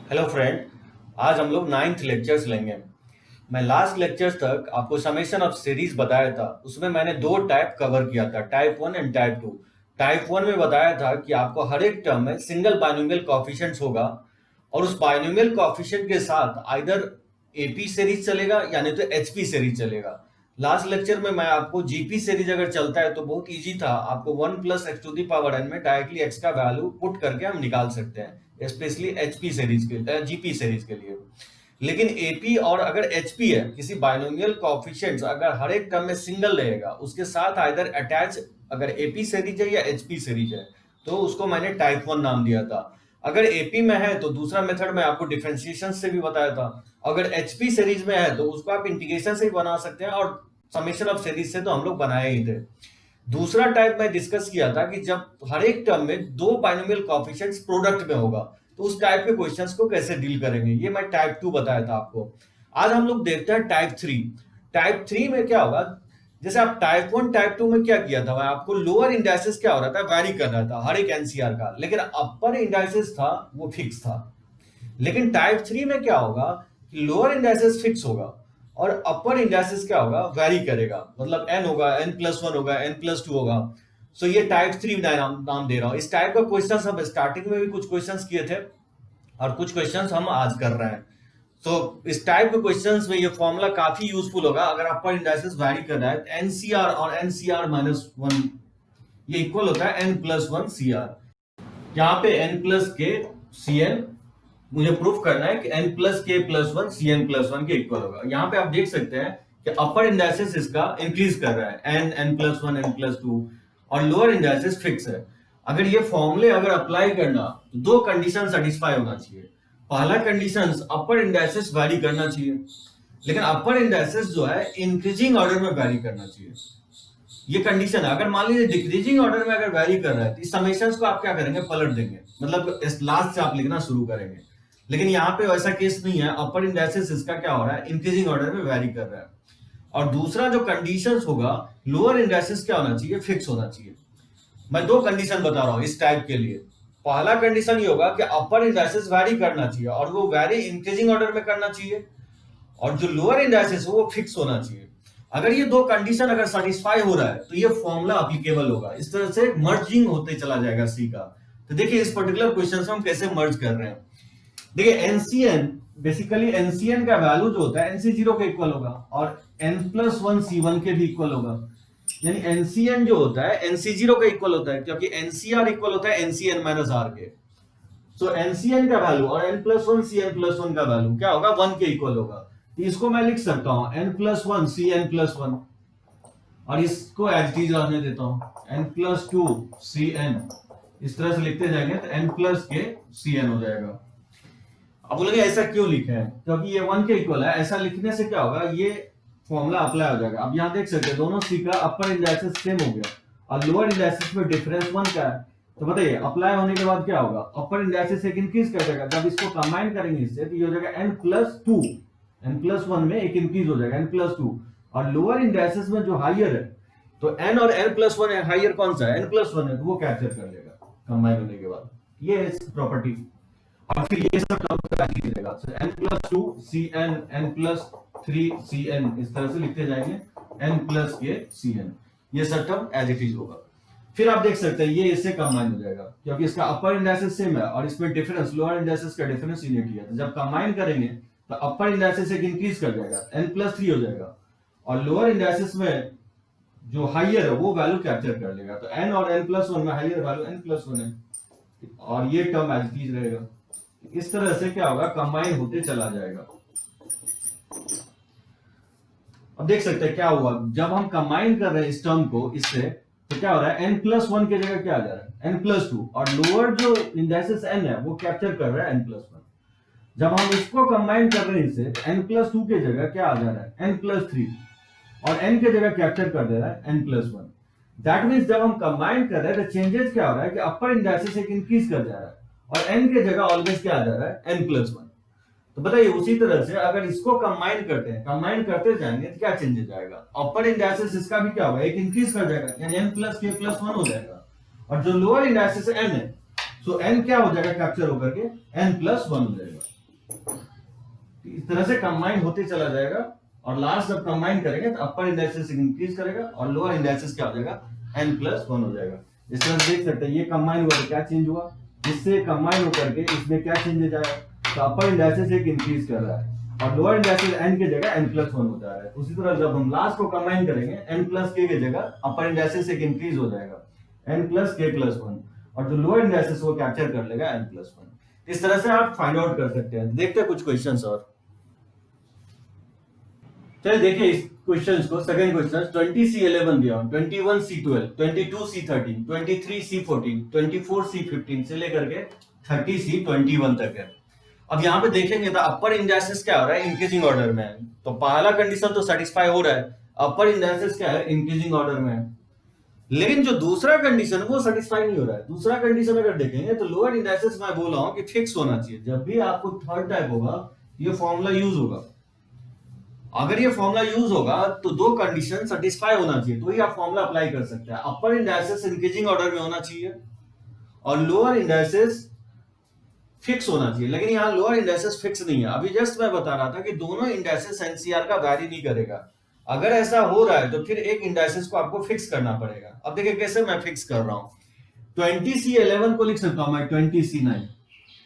Hello friend. आज हम लोग नाइन्थ लेक्चर्स लेंगे। मैं लास्ट लेक्चर्स तक आपको समेशन ऑफ सीरीज बताया था। उसमें मैंने दो टाइप कवर किया था, type one and type two. Type one में बताया था कि आपको हर एक टर्म में सिंगल बाइनोमियल कोएफिशिएंट्स होगा और उस बाइनोमियल कोएफिशिएंट के साथ आइदर एपी सीरीज चलेगा या नहीं तो एचपी सीरीज चलेगा। लास्ट लेक्चर में मैं आपको जीपी सीरीज अगर चलता है तो बहुत इजी था, आपको 1 + x⁴ में डायरेक्टली x का वैल्यू पुट करके हम निकाल सकते हैं, स्पेशली एचपी सीरीज के जीपी सीरीज के लिए। लेकिन एपी और अगर एचपी है, किसी बाइनोमियल कोएफिशिएंट्स अगर हर एक टर्म में सिंगल रहेगा, उसके साथ आइदर अटैच अगर एपी सीरीज है या एचपी सीरीज है, तो उसको मैंने टाइप वन नाम दिया था। अगर एपी में है तो दूसरा मेथड मैं आपको डिफरेंशिएशन से भी बताया था। अगर एचपी सीरीज में है तो उसको आप इंटीग्रेशन से भी बना सकते हैं, और समेशन ऑफ सीरीज से तो हम लोग बनाए ही थे। दूसरा टाइप मैं डिस्कस किया था कि जब हर एक टर्म में दो बाइनोमियल कोएफिशिएंट्स प्रोडक्ट में होगा तो उस टाइप के क्वेश्चंस को कैसे डील करेंगे, ये मैं टाइप टू बताया था आपको। आज हम लोग देखते हैं टाइप थ्री। टाइप थ्री में क्या होगा, जैसे आप टाइप वन टाइप टू में क्या किया था, मैं आपको लोअर इंडाइसिस क्या हो रहा था, वैरी कर रहा था हर एक एनसीआर का, लेकिन अपर इंडाइसिस था वो फिक्स था। लेकिन टाइप थ्री में क्या होगा कि लोअर इंडाइसिस फिक्स होगा और अपर इंडाइसिस क्या होगा, वैरी करेगा। मतलब एन होगा, n+1 होगा, n+2 होगा। सो ये टाइप थ्री नाम दे रहा हूं। इस टाइप का क्वेश्चन हम स्टार्टिंग में भी कुछ क्वेश्चंस किए थे और कुछ क्वेश्चंस हम आज कर रहे हैं। तो इस टाइप के क्वेश्चंस में ये फॉर्मूला काफी यूजफुल होगा। अगर अपर इंडाइसिस वैरी कर रहा है तो एनसीआर और एनसीआर-1 ये इक्वल होता है n+1 सीआर। यहाँ पे n+k मुझे प्रूफ करना है कि n+k+1 cn+1 के इक्वल होगा। यहाँ पे आप देख सकते हैं कि अपर इंडाइसिस इसका इंक्रीज कर रहा है, n+1 n+2, और लोअर इंडाइसिस फिक्स है। अगर ये फॉर्मूले अगर अप्लाई करना तो दो कंडीशन सेटिस्फाई होना चाहिए। पहला कंडीशन अपर इंडाइसिस वैरी करना चाहिए, लेकिन अपर इंडाइसिस जो है इंक्रीजिंग ऑर्डर में वैरी करना चाहिए। ये कंडीशन है। अगर मान लीजिए डिक्रीजिंग ऑर्डर में अगर वैरी कर रहा है तो इस समेशंस को आप क्या करेंगे, पलट देंगे, मतलब इस लास्ट से आप लिखना शुरू करेंगे। लेकिन यहाँ पे वैसा केस नहीं है, अपर इंडाइसिस इसका क्या हो रहा है, इंक्रीजिंग ऑर्डर में वैरी कर रहा है। और दूसरा जो कंडीशंस होगा, लोअर इंडाइसिस क्या होना चाहिए, फिक्स होना चाहिए। मैं दो कंडीशन बता रहा हूं इस टाइप के लिए। पहला कंडीशन ये होगा कि अपर इंडाइसिस वैरी करना चाहिए और वो वैरी इंक्रीजिंग ऑर्डर में करना चाहिए, और जो लोअर इंडाइसिस है वो फिक्स होना चाहिए। अगर ये दो कंडीशन अगर सेटिस्फाई हो रहा है तो ये फॉर्मूला एप्लीकेबल होगा। इस तरह से मर्जिंग होते चला जाएगा सी का। तो देखिए इस पर्टिकुलर क्वेश्चन से हम कैसे मर्ज कर रहे हैं। देखिए एनसीएन, बेसिकली एनसीएन का वैल्यू जो होता है एनसी0 के इक्वल होगा और n+1 c1 के भी इक्वल होगा। यानी एनसीएन जो होता है एनसी0 के इक्वल होता है, क्योंकि एनसीआर इक्वल होता है एनसीएन-r के। सो एनसीएन का वैल्यू और n+1 cn+1 का वैल्यू क्या होगा, 1 के इक्वल होगा। तो इसको मैं लिख सकता हूं n+1 cn+1, और इसको एज इट इज रहने देता हूं n+2 cn। इस तरह से लिखते जाएंगे तो n+k cn हो जाएगा। अब बोलेंगे ऐसा क्यों लिखे हैं, क्योंकि ये 1 के इक्वल है। ऐसा लिखने से क्या होगा, ये फॉर्मूला अप्लाई हो जाएगा। अब यहाँ देख सकते हैं दोनों सी का अपर इंडाइसिस सेम हो गया और लोअर इंडाइसिस में डिफरेंस 1 का है। तो बताइए अप्लाई होने के बाद क्या होगा, अपर इंडाइसिस एक इंक्रीज कर जाएगा। जब इसको कंबाइन करेंगे इससे तो ये हो जाएगा n+2, n+1 में एक इंक्रीज हो जाएगा n+2, और लोअर इंडाइसिस में जो हाइयर है तो n और n+1 है, हाइयर कौन सा है, n+1 है, तो वो कैप्चर कर लेगा कंबाइन होने के बाद। ये है प्रॉपर्टी। और फिर ये सब टर्म कैसे लिखेगा, सो n+2 cn n+3 cn, इस तरह से लिखते जाएंगे n+k cn। ये सब टर्म एज इट इज होगा। फिर आप देख सकते हैं ये इससे कंबाइन हो जाएगा, क्योंकि इसका अपर इंडाइसिस सेम है और इसमें डिफरेंस लोअर इंडाइसिस का डिफरेंस यूनिटी है। तो जब कंबाइन करेंगे तो अपर इंडाइसिस एक इंक्रीज कर जाएगा, n+3 हो जाएगा, और लोअर इंडाइसिस में जो हाइयर है वो वैल्यू कैप्चर कर लेगा। तो n और n+1 में हाइयर वैल्यू n+1 है, और ये टर्म एज इट इज रहेगा। इस तरह से क्या होगा, कंबाइन होते चला जाएगा। अब देख सकते हैं क्या हुआ, जब हम कंबाइन कर रहे हैं इस टर्म को इससे, तो क्या हो रहा है, n+1 की जगह क्या आ जा रहा है, n+2, और लोअर जो इंडाइसिस n है वो कैप्चर कर रहा है n+1। जब हम इसको कंबाइन कर रहे हैं इससे, n+2 की जगह क्या आ जा रहा है, n+3, और n की जगह कैप्चर कर दे रहा है n+1। दैट मींस जब हम कंबाइन कर रहे हैं तो चेंजेस क्या हो रहा है कि अपर इंडाइसिस एक इंक्रीज कर जा रहा है और n के जगह ऑलवेज क्या आ जा रहा है, n+1। तो बताइए उसी तरह से अगर इसको कंबाइन करते हैं, कंबाइन करते जाएंगे तो क्या चेंजेस आएगा, अपर इंडाइसिस इसका भी क्या होगा, एक इंक्रीज कर जाएगा, यानी n+k+1 हो जाएगा, और जो लोअर इंडाइसिस n है, सो n क्या हो जाएगा, कैप्चर होकर के n+1 हो जाएगा। इस तरह से कंबाइन होते चला जाएगा और लास्ट जब कंबाइन करेंगे तो अपर इंडाइसेस इंक्रीज करेगा और लोअर इंडाइसेस क्या हो जाएगा, n+1 हो जाएगा। इस तरह से देख सकते हैं ये कंबाइन हुआ तो क्या चेंज हुआ, इससे कंबाइन होकर के इसमें क्या चेंजेस आया, तो अपर इंडाइसेस एक इंक्रीज कर रहा है और लोअर इंडाइसेस n की जगह n+1 होता है। उसी तरह जब हम लास्ट को कंबाइन करेंगे n+k की जगह अपर इंडाइसेस एक इंक्रीज हो जाएगा n+k+1 और जो लोअर इंडाइसेस वो कैप्चर कर लेगा n+1। इस तरह से आप फाइंड आउट कर सकते हैं। देखते हैं कुछ क्वेश्चंस और। चलिए देखिए इस क्वेश्चंस को। सेकंड क्वेश्चन 20C11 दिया, 21C12, 22C13, 23C14, 24C15 से लेकर के 30C21 तक है। अब यहाँ पे देखेंगे तो अपर इंडाइसेस क्या हो रहा है, इंक्रीजिंग ऑर्डर में है। तो पहला कंडीशन तो सेटिस्फाई हो रहा है, अपर इंडाइसेस क्या है, इंक्रीजिंग ऑर्डर में है। लेकिन जो दूसरा कंडीशन वो सेटिस्फाई नहीं हो रहा है। दूसरा कंडीशन अगर देखेंगे तो लोअर इंडाइसेस मैं बोल रहा हूं कि फिक्स होना चाहिए। जब भी आपको थर्ड टाइप होगा ये फॉर्मूला यूज होगा। अगर ये फॉर्मूला यूज होगा तो दो कंडीशन सेटिस्फाई होना चाहिए, तो ही आप फॉर्मूला अप्लाई कर सकते हैं। अपर इंडाइसेस इंक्रीजिंग ऑर्डर में होना चाहिए और लोअर इंडाइसेस फिक्स होना चाहिए। लेकिन यहाँ लोअर इंडाइसेस फिक्स नहीं है। अभी जस्ट मैं बता रहा था कि दोनों इंडाइसेस एनसीआर का वैरी नहीं करेगा। अगर ऐसा हो रहा है तो फिर एक इंडाइसेस को आपको फिक्स करना पड़ेगा। अब देखिए कैसे मैं फिक्स कर रहा हूं। 20C11 को लिख सकता हूं मैं 20C9।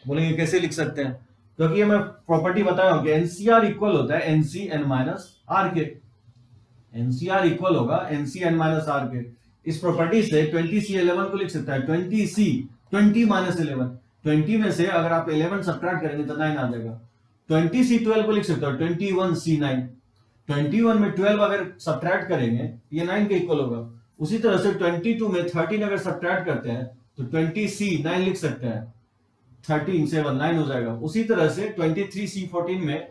बोलेंगे कैसे लिख सकते हैं, क्योंकि ये मैं प्रॉपर्टी बताया हूं कि एनसीआर इक्वल होता है NCn-R के। एनसीआर इक्वल होगा NCn-R के। इस प्रॉपर्टी से 20C11 को लिख सकता है 20C 20-11। 20 में से अगर आप 11 सब्ट्रैक्ट करेंगे तो 9 आ जाएगा। 20C12 को लिख सकते हो 21C9। 21 में 12 अगर सब्ट्रैक्ट करेंगे ये 9 के इक्वल होगा। उसी तरह से 22 में 13 अगर सब्ट्रैक्ट करते हैं तो 20C9 लिख सकते हैं। 13 7 9 हो जाएगा। उसी तरह से 23C14 में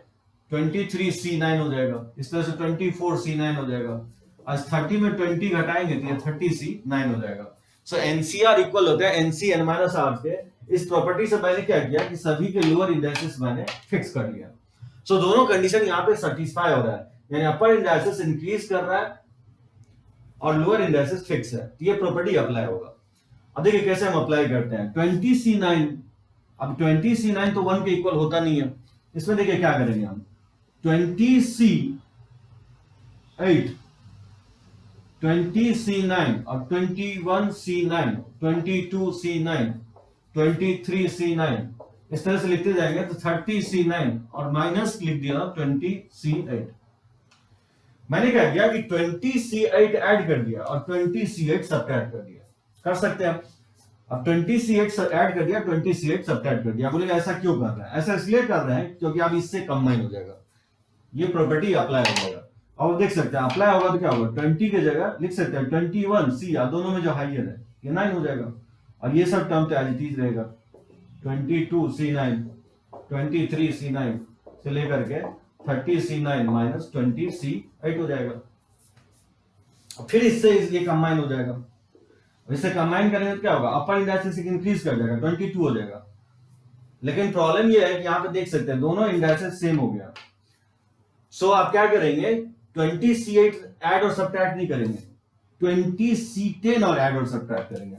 23C9 हो जाएगा। इस तरह से 24C9 हो जाएगा। आज 30 में 20 घटाएंगे तो ये 30C9 हो जाएगा। सो एनसीआर इक्वल होता है NCn-R के। इस प्रॉपर्टी से मैंने क्या किया कि सभी के लोअर इंडाइसेस मैंने फिक्स कर लिया। सो दोनों कंडीशन यहाँ पे सेटिस्फाई हो रहा है, यानी अपर इंडाइसेस इंक्रीज कर रहा है और लोअर इंडाइसेस फिक्स है, तो ये प्रॉपर्टी अप्लाई होगा। अब देखिए कैसे हम अप्लाई करते हैं 20C9। अब 20C9 तो 1 के इक्वल होता नहीं है। इसमें देखिए क्या करेंगे हम 20C8, 20C9 और 21C9, 22C9, 23C9 इस तरह से लिखते जाएंगे तो 30C9 और माइनस लिख दिया 20C8। मैंने क्या किया कि 20C8 ऐड कर दिया और 20C8 सब्ट्रैक्ट कर दिया। कर सकते हैं अब 20C8 ऐड कर दिया, 20C8 सब्ट्रैक्ट कर दिया। बोलेगा ऐसा क्यों कर रहा है, ऐसा इसलिए कर रहे हैं क्योंकि अब इससे कंबाइन हो जाएगा, ये प्रॉपर्टी अप्लाई हो जाएगा। अब देख सकते हैं अप्लाई होगा तो क्या होगा 20 की जगह लिख सकते हैं 21C, दोनों में जो हाइयर है ये 9 हो जाएगा और ये सब टर्म तो एज इट इज रहेगा। 22C9, 23C9 से लेकर के 30C9 माइनस 20C8 हो जाएगा। फिर इससे ये कंबाइन हो जाएगा। इससे कंबाइन करेंगे तो क्या होगा, अपर इंडाइसेस इंक्रीज कर जाएगा 22 हो जाएगा। लेकिन प्रॉब्लम ये है कि यहाँ पे देख सकते हैं दोनों इंडाइसेस सेम हो गया। सो आप क्या करेंगे 20C8 ऐड और सब्ट्रैक्ट नहीं करेंगे, 20C10 और ऐड और सब्ट्रैक्ट करेंगे।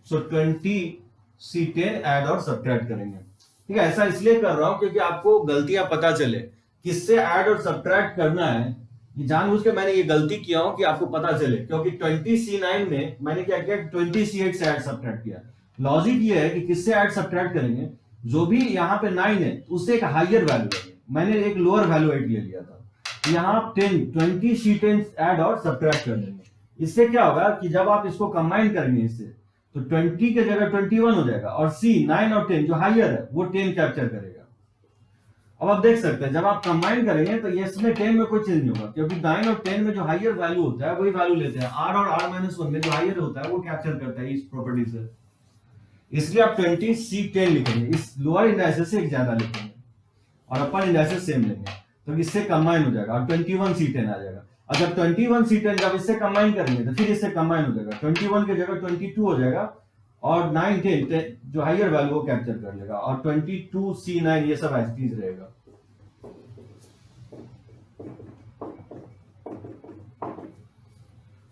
सो 20C10 ऐड और सब्ट्रैक्ट करेंगे। ठीक है, ऐसा इसलिए कर रहा हूं क्योंकि आपको गलतियां पता चले किससे ऐड और सब्ट्रैक्ट करना है। ये जानबूझ के मैंने ये गलती किया हूं कि आपको पता चले, क्योंकि 20C9 में मैंने क्या किया 20C8 से ऐड सब्ट्रैक्ट किया। लॉजिक ये है कि किससे ऐड सब्ट्रैक्ट करेंगे, जो भी यहाँ पे 9 है उससे एक हाइयर वैल्यू लेंगे। मैंने एक लोअर वैल्यू 8 ले लिया था, यहाँ 20C10 ऐड और सब्ट्रैक्ट कर देंगे। इससे क्या होगा कि जब आप इसको कंबाइन करेंगे इससे तो 20 के जगह 21 हो जाएगा और C 9 और 10 जो हाइयर है वो 10 कैप्चर करेगा। अब आप देख सकते हैं जब आप कंबाइन करेंगे तो ये इसमें 10 में कोई चेंज नहीं होगा, क्योंकि 9 और 10 में जो हाइयर वैल्यू होता है वही वैल्यू लेते हैं। R और R-1 में जो हाइयर होता है वो कैप्चर करता है इस प्रॉपर्टी से। इसलिए आप 20C10 लिखेंगे, इस लोअर इंडाइसेस से एक ज्यादा लिखेंगे और अपर इंडाइसेस सेम लेंगे तो इससे कंबाइन हो जाएगा और 21C10 आ जाएगा। और जब 21C10 जब इससे कंबाइन करेंगे तो फिर इससे कंबाइन हो जाएगा, 21 की जगह 22 हो जाएगा और 9 10 जो हाइयर वैल्यू वो कैप्चर कर लेगा और 22C9 ये सब एज इट रहेगा।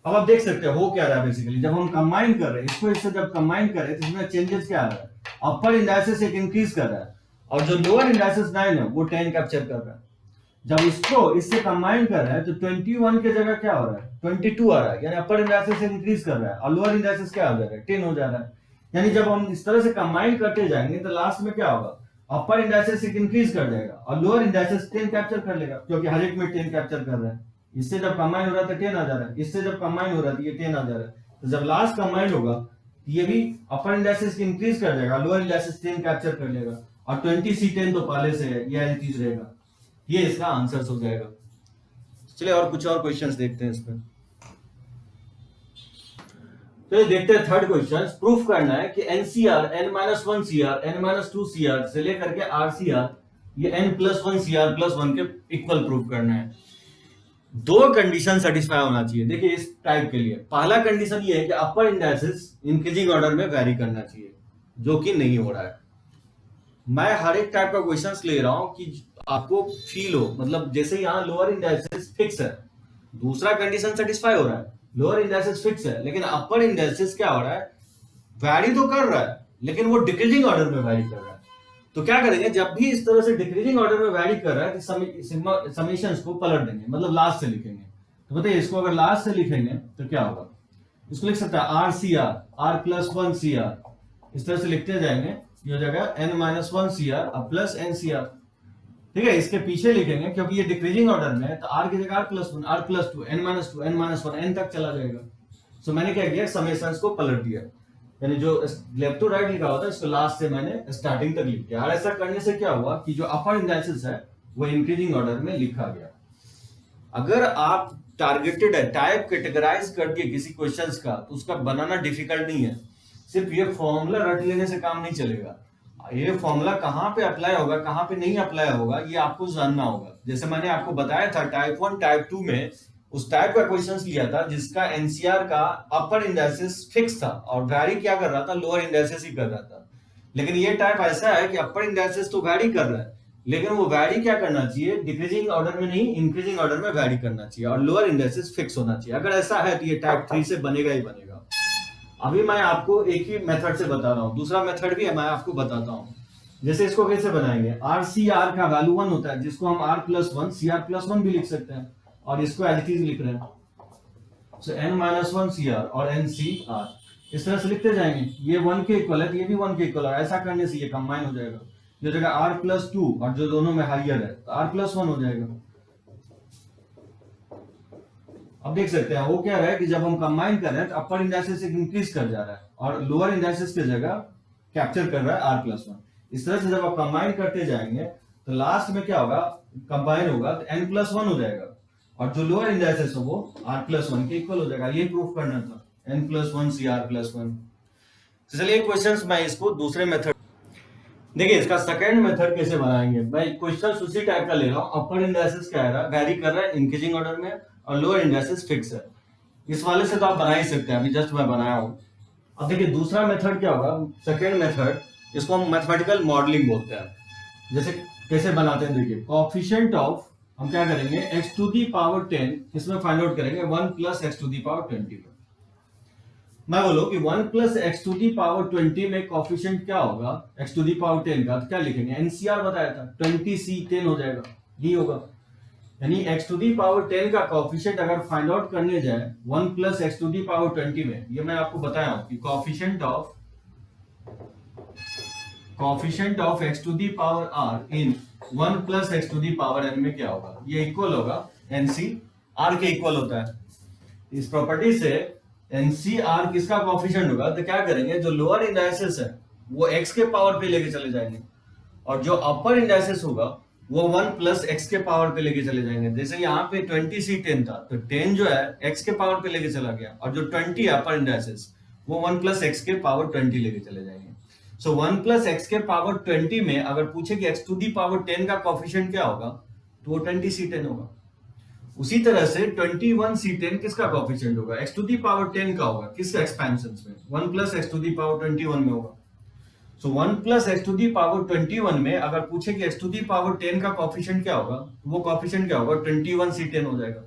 अब आप देख सकते हो क्या रहा है बेसिकली, जब हम कंबाइन कर रहे हैं इसको इससे जब कंबाइन कर रहे हैं तो इसमें चेंजेस क्या आ रहा है, अपर इंडाइसेस एक इंक्रीज कर रहा है और जो लोअर इंडाइसेस 9 है वो 10 कैप्चर कर रहा है। जब इसको इससे कंबाइन कर रहा है तो 21 के जगह क्या हो रहा है 22 आ रहा है, यानी अपर इंडाइसेस इंक्रीज कर रहा है और लोअर इंडाइसेस क्या हो जा रहा है 10 हो जा रहा है। यानी जब हम इस तरह से कंबाइन करते जाएंगे तो लास्ट में क्या होगा, अपर इंडाइसेस एक इंक्रीज कर जाएगा और लोअर इंडाइसेस 10 कैप्चर कर लेगा, क्योंकि हर एक में 10 कैप्चर कर रहा है। इससे जब कंबाइन हो रहा है तो 10 आ जा रहा है, इससे जब कंबाइन हो रहा है तो ये 10 आ जा रहा है। तो जब लास्ट कंबाइन होगा ये भी अपर इंडाइसेस इंक्रीज कर जाएगा, लोअर इंडाइसेस 10 कैप्चर कर लेगा और 20C10 तो पहले से है, ये एल रहेगा। ये इसका आंसर हो जाएगा। चलिए और कुछ और क्वेश्चंस देखते हैं इसमें। तो ये देखते हैं थर्ड क्वेश्चन। प्रूफ करना है कि NCR n-1 CR n-2 CR से लेकर के आरसीआर ये n+1 सीआर प्लस 1 के इक्वल प्रूफ करना है। दो कंडीशन सेटिस्फाई होना चाहिए। देखिए इस टाइप के लिए पहला कंडीशन ये है कि अपर इंडाइसेस इंक्रीजिंग ऑर्डर में वैरी करना चाहिए, जो कि नहीं हो रहा है। मैं हर एक टाइप का क्वेश्चंस ले रहा हूं कि आपको फील हो, मतलब जैसे यहाँ लोअर इंडाइसेस फिक्स है, दूसरा कंडीशन सेटिस्फाई हो रहा है, लोअर इंडाइसेस फिक्स है, लेकिन अपर इंडाइसेस क्या हो रहा है, वैरी तो कर रहा है लेकिन वो डिक्रीजिंग ऑर्डर में वैरी कर रहा है। तो क्या करेंगे, जब भी इस तरह से डिक्रीजिंग ऑर्डर में वैरी कर रहा है तो समेशंस को पलट देंगे, मतलब लास्ट से लिखेंगे। तो बताइए इसको अगर लास्ट से लिखेंगे तो क्या होगा, इसको लिख सकता है आर प्लस 1 सीआर, इस तरह से लिखते जाएंगे, ये हो जाएगा n-1 CR plus n CR. ठीक है, इसके पीछे लिखेंगे क्योंकि ये डिक्रीजिंग ऑर्डर में है तो r की जगह r+1 r+2 n-2 n-1 n तक चला जाएगा। सो मैंने क्या किया, समेशंस को पलट दिया, यानी जो लेफ्ट टू राइट लिखा होता है इसको लास्ट से मैंने स्टार्टिंग तक लिख दिया। और ऐसा करने से क्या हुआ कि जो अपर इंडाइसेस है वो इंक्रीजिंग ऑर्डर में लिखा गया। अगर आप टारगेटेड है टाइप कैटेगराइज कर दिए किसी क्वेश्चंस का तो उसका बनाना डिफिकल्ट नहीं है, सिर्फ ये फॉर्मूला रट लेने से काम नहीं चलेगा। ये फॉर्मूला कहाँ पे अप्लाई होगा कहाँ पे नहीं अप्लाई होगा ये आपको जानना होगा। जैसे मैंने आपको बताया था टाइप 1 टाइप 2 में उस टाइप का क्वेश्चंस लिया था जिसका एनसीआर का अपर इंडाइसेस फिक्स था और वैरी क्या कर रहा था, लोअर इंडाइसेस ही कर रहा था। लेकिन ये टाइप ऐसा है कि अपर इंडाइसेस तो वैरी कर रहा है लेकिन वो वैरी क्या करना चाहिए, डिक्रीजिंग ऑर्डर में नहीं इंक्रीजिंग ऑर्डर में वैरी करना चाहिए और लोअर इंडाइसेस फिक्स होना चाहिए। अगर ऐसा है तो ये टाइप 3 से बनेगा ही बनेगा। अभी मैं आपको एक ही मेथड से बता रहा हूँ, दूसरा मेथड भी है मैं आपको बताता हूँ। जैसे इसको कैसे बनाएंगे, आर का वैल्यू 1 होता है जिसको हम r+1 cr+1 भी लिख सकते हैं और इसको एज इट इज लिख रहे हैं, सो n-1 cr और ncr इस तरह से लिखते जाएंगे। ये 1 के इक्वल है तो ये भी 1 के इक्वल है, ऐसा करने से ये कंबाइन हो जाएगा, जो जगह r+2 और जो दोनों में हाइयर है तो r+1 हो जाएगा। अब देख सकते हैं वो क्या है कि जब हम कंबाइन कर रहे हैं तो अपर इंडाइसेस इंक्रीज कर जा रहा है और लोअर इंडाइसेस की जगह कैप्चर कर रहा है r+1। इस तरह से जब आप कंबाइन करते जाएंगे तो लास्ट में क्या होगा, कंबाइन होगा तो n+1 हो जाएगा और जो लोअर इंडाइसेस है वो r+1 के इक्वल हो जाएगा। ये प्रूफ करना था, n+1 cr+1। तो चलिए क्वेश्चंस मैं इसको दूसरे मेथड, देखिए इसका सेकंड मेथड कैसे बनाएंगे। मैं क्वेश्चंस उसी टाइप का ले रहा हूं, अपर इंडाइसेस क्या है वैरी कर रहा है इंक्रीजिंग ऑर्डर में और लोअर इंडाइसेस फिक्स है। इस वाले से तो आप बना ही सकते हैं, अभी जस्ट मैं बनाया हूं। अब देखिए दूसरा मेथड क्या होगा, सेकंड मेथड, इसको हम मैथमेटिकल मॉडलिंग बोलते हैं। जैसे कैसे बनाते हैं, देखिए कोएफिशिएंट ऑफ, हम क्या करेंगे x⁻10 इसमें फाइंड आउट करेंगे 1 + x⁻20 में। मैं बोलो कि 1 + x⁻20 में कोएफिशिएंट क्या होगा x⁻10 का, तो क्या लिखेंगे, एनसीआर बताया था 20C10 हो जाएगा, ये होगा। यानी x⁻10 का कोएफिशिएंट अगर फाइंड आउट करने जाए 1 + x⁻20 में, ये मैं आपको बताया हूं कि coefficient of x⁻r in 1 + x⁻n में क्या होगा, ये इक्वल होगा NCR के इक्वल होता है। इस प्रॉपर्टी से NCR किसका कोएफिशिएंट होगा, तो क्या करेंगे, जो लोअर इंडाइसेस है वो x के पावर पे लेके चले जाएंगे और जो अपर इंडाइसेस होगा वो 1 + x के पावर पे लेके चले जाएंगे। जैसे यहाँ पे 20C10 था तो 10 जो है x के पावर पे लेके चला गया और जो 20 है अपर इंडाइसेस वो 1 + x के पावर 20 लेके चले जाएंगे। सो 1 + x के पावर 20 में अगर पूछे कि x⁻10 का कोएफिशिएंट क्या होगा तो वो 20C10 होगा। उसी तरह से 21C10 किसका कोएफिशिएंट होगा, x⁻10 का होगा, किसका एक्सपेंशंस में 1 + x⁻21 में होगा। सो 1 + x⁻21 में अगर पूछे कि x⁻10 का कोएफिशिएंट क्या होगा तो वो कोएफिशिएंट क्या होगा 21C10 हो जाएगा।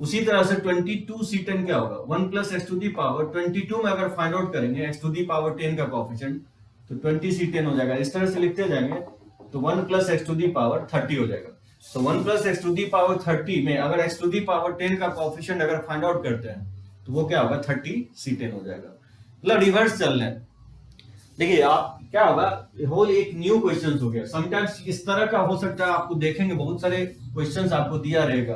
उसी तरह से 22C10 क्या होगा, 1 + x⁻22 में अगर फाइंड आउट करेंगे x⁻10 का कोएफिशिएंट तो 20c10 हो जाएगा। इस तरह से लिखते जाएंगे तो 1 plus x to the power 30 हो जाएगा। तो 1 plus x to the power 30 में अगर एक्स टू दी पावर 10 का कोएफिशिएंट अगर फाइंड आउट करते हैं तो वो क्या होगा, 30c10 हो जाएगा। मतलब रिवर्स चल रहे हैं। देखिए आप क्या होगा, होल एक न्यू क्वेश्चन हो गया। समटाइम्स इस तरह का हो सकता है, आपको देखेंगे बहुत सारे क्वेश्चंस आपको दिया रहेगा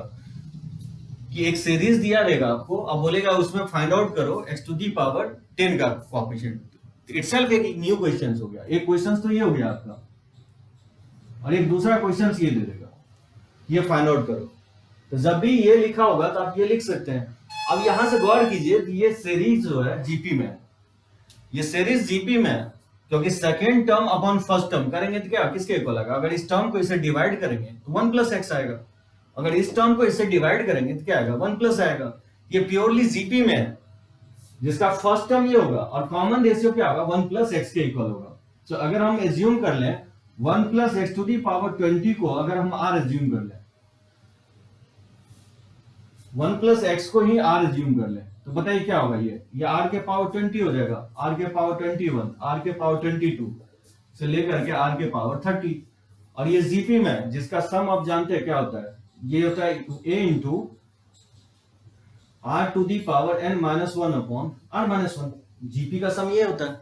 कि एक सीरीज दिया रहेगा आपको, अब बोलेगा उसमें फाइंड आउट करो एक्स टू दी पावर 10 का कोएफिशिएंट। इटसेल्फ एक न्यू क्वेश्चन हो गया। एक क्वेश्चन तो ये हो गया आपका, और एक दूसरा क्वेश्चन ये दे देगा, ये फाइंड आउट करो। तो जब भी ये लिखा होगा तो आप ये लिख सकते हैं। अब यहां से गौर कीजिए, ये सीरीज जो है जीपी में, ये सीरीज जीपी में, क्योंकि second term upon first term करेंगे तो क्या किसके इक्वल आएगा? अगर इस टर्म को इससे डिवाइड करेंगे तो 1 प्लस एक्स आएगा। अगर इस टर्म को इससे डिवाइड करेंगे तो क्या आएगा? 1 प्लस आएगा। ये प्योरली जीपी में है, जिसका फर्स्ट टर्म ये होगा और कॉमन रेशियो क्या होगा? 1 प्लस एक्स के इक्वल होगा। तो अगर हम एज्यूम कर लें 1 plus x to the power 20 को अगर हम आर एज्यूम कर लें, 1 प्लस एक्स को ही आर एज्यूम कर लें, तो बताइए क्या होगा? ये आर के पावर 20 हो जाएगा, आर के पावर 21, आर के पावर 22 से लेकर के आर के पावर 30। और ये जीपी में जिसका सम आप जानते हैं क्या होता है, ये होता है a into r to the power n minus 1 upon r minus 1। GP का सम ये होता है,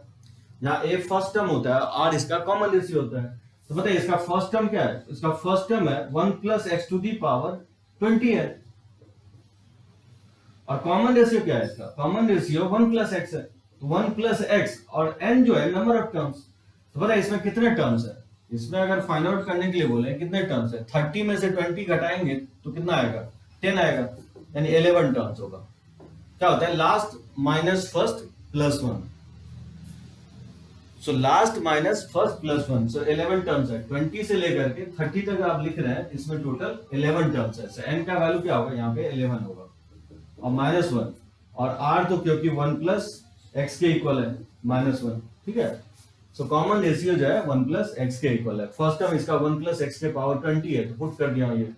जहां a फर्स्ट टर्म होता है, आर इसका कॉमन रेशियो होता है। तो बताइए इसका फर्स्ट टर्म क्या है? इसका फर्स्ट टर्म है 1 plus x to the power 20 है, और कॉमन रेशियो क्या है इसका? कॉमन रेशियो 1 प्लस एक्स है। तो 1 प्लस एक्स और n जो है नंबर ऑफ टर्म्स। तो बताइए इसमें कितने टर्म्स है? इसमें अगर फाइंड आउट करने के लिए बोले कितने टर्म्स है, 30 में से 20 घटाएंगे तो कितना आएगा? 10 आएगा, यानी 11 टर्म्स होगा। क्या होता है? Last minus first plus 1। So last minus first plus 1, सो 11 टर्म्स है। 20 से लेकर के 30 तक आप लिख रहे हैं, इसमें टोटल 11 टर्म्स है। n का वैल्यू क्या होगा? यहाँ पे 11 होगा और माइनस 1, और r तो क्योंकि 1 प्लस एक्स के इक्वल है माइनस 1, ठीक है। सो कॉमन रेशियो जो है 1 प्लस एक्स के इक्वल है। फर्स्ट टर्म इसका 1 प्लस एक्स के पावर 20 है, तो पुट कर दिया ये,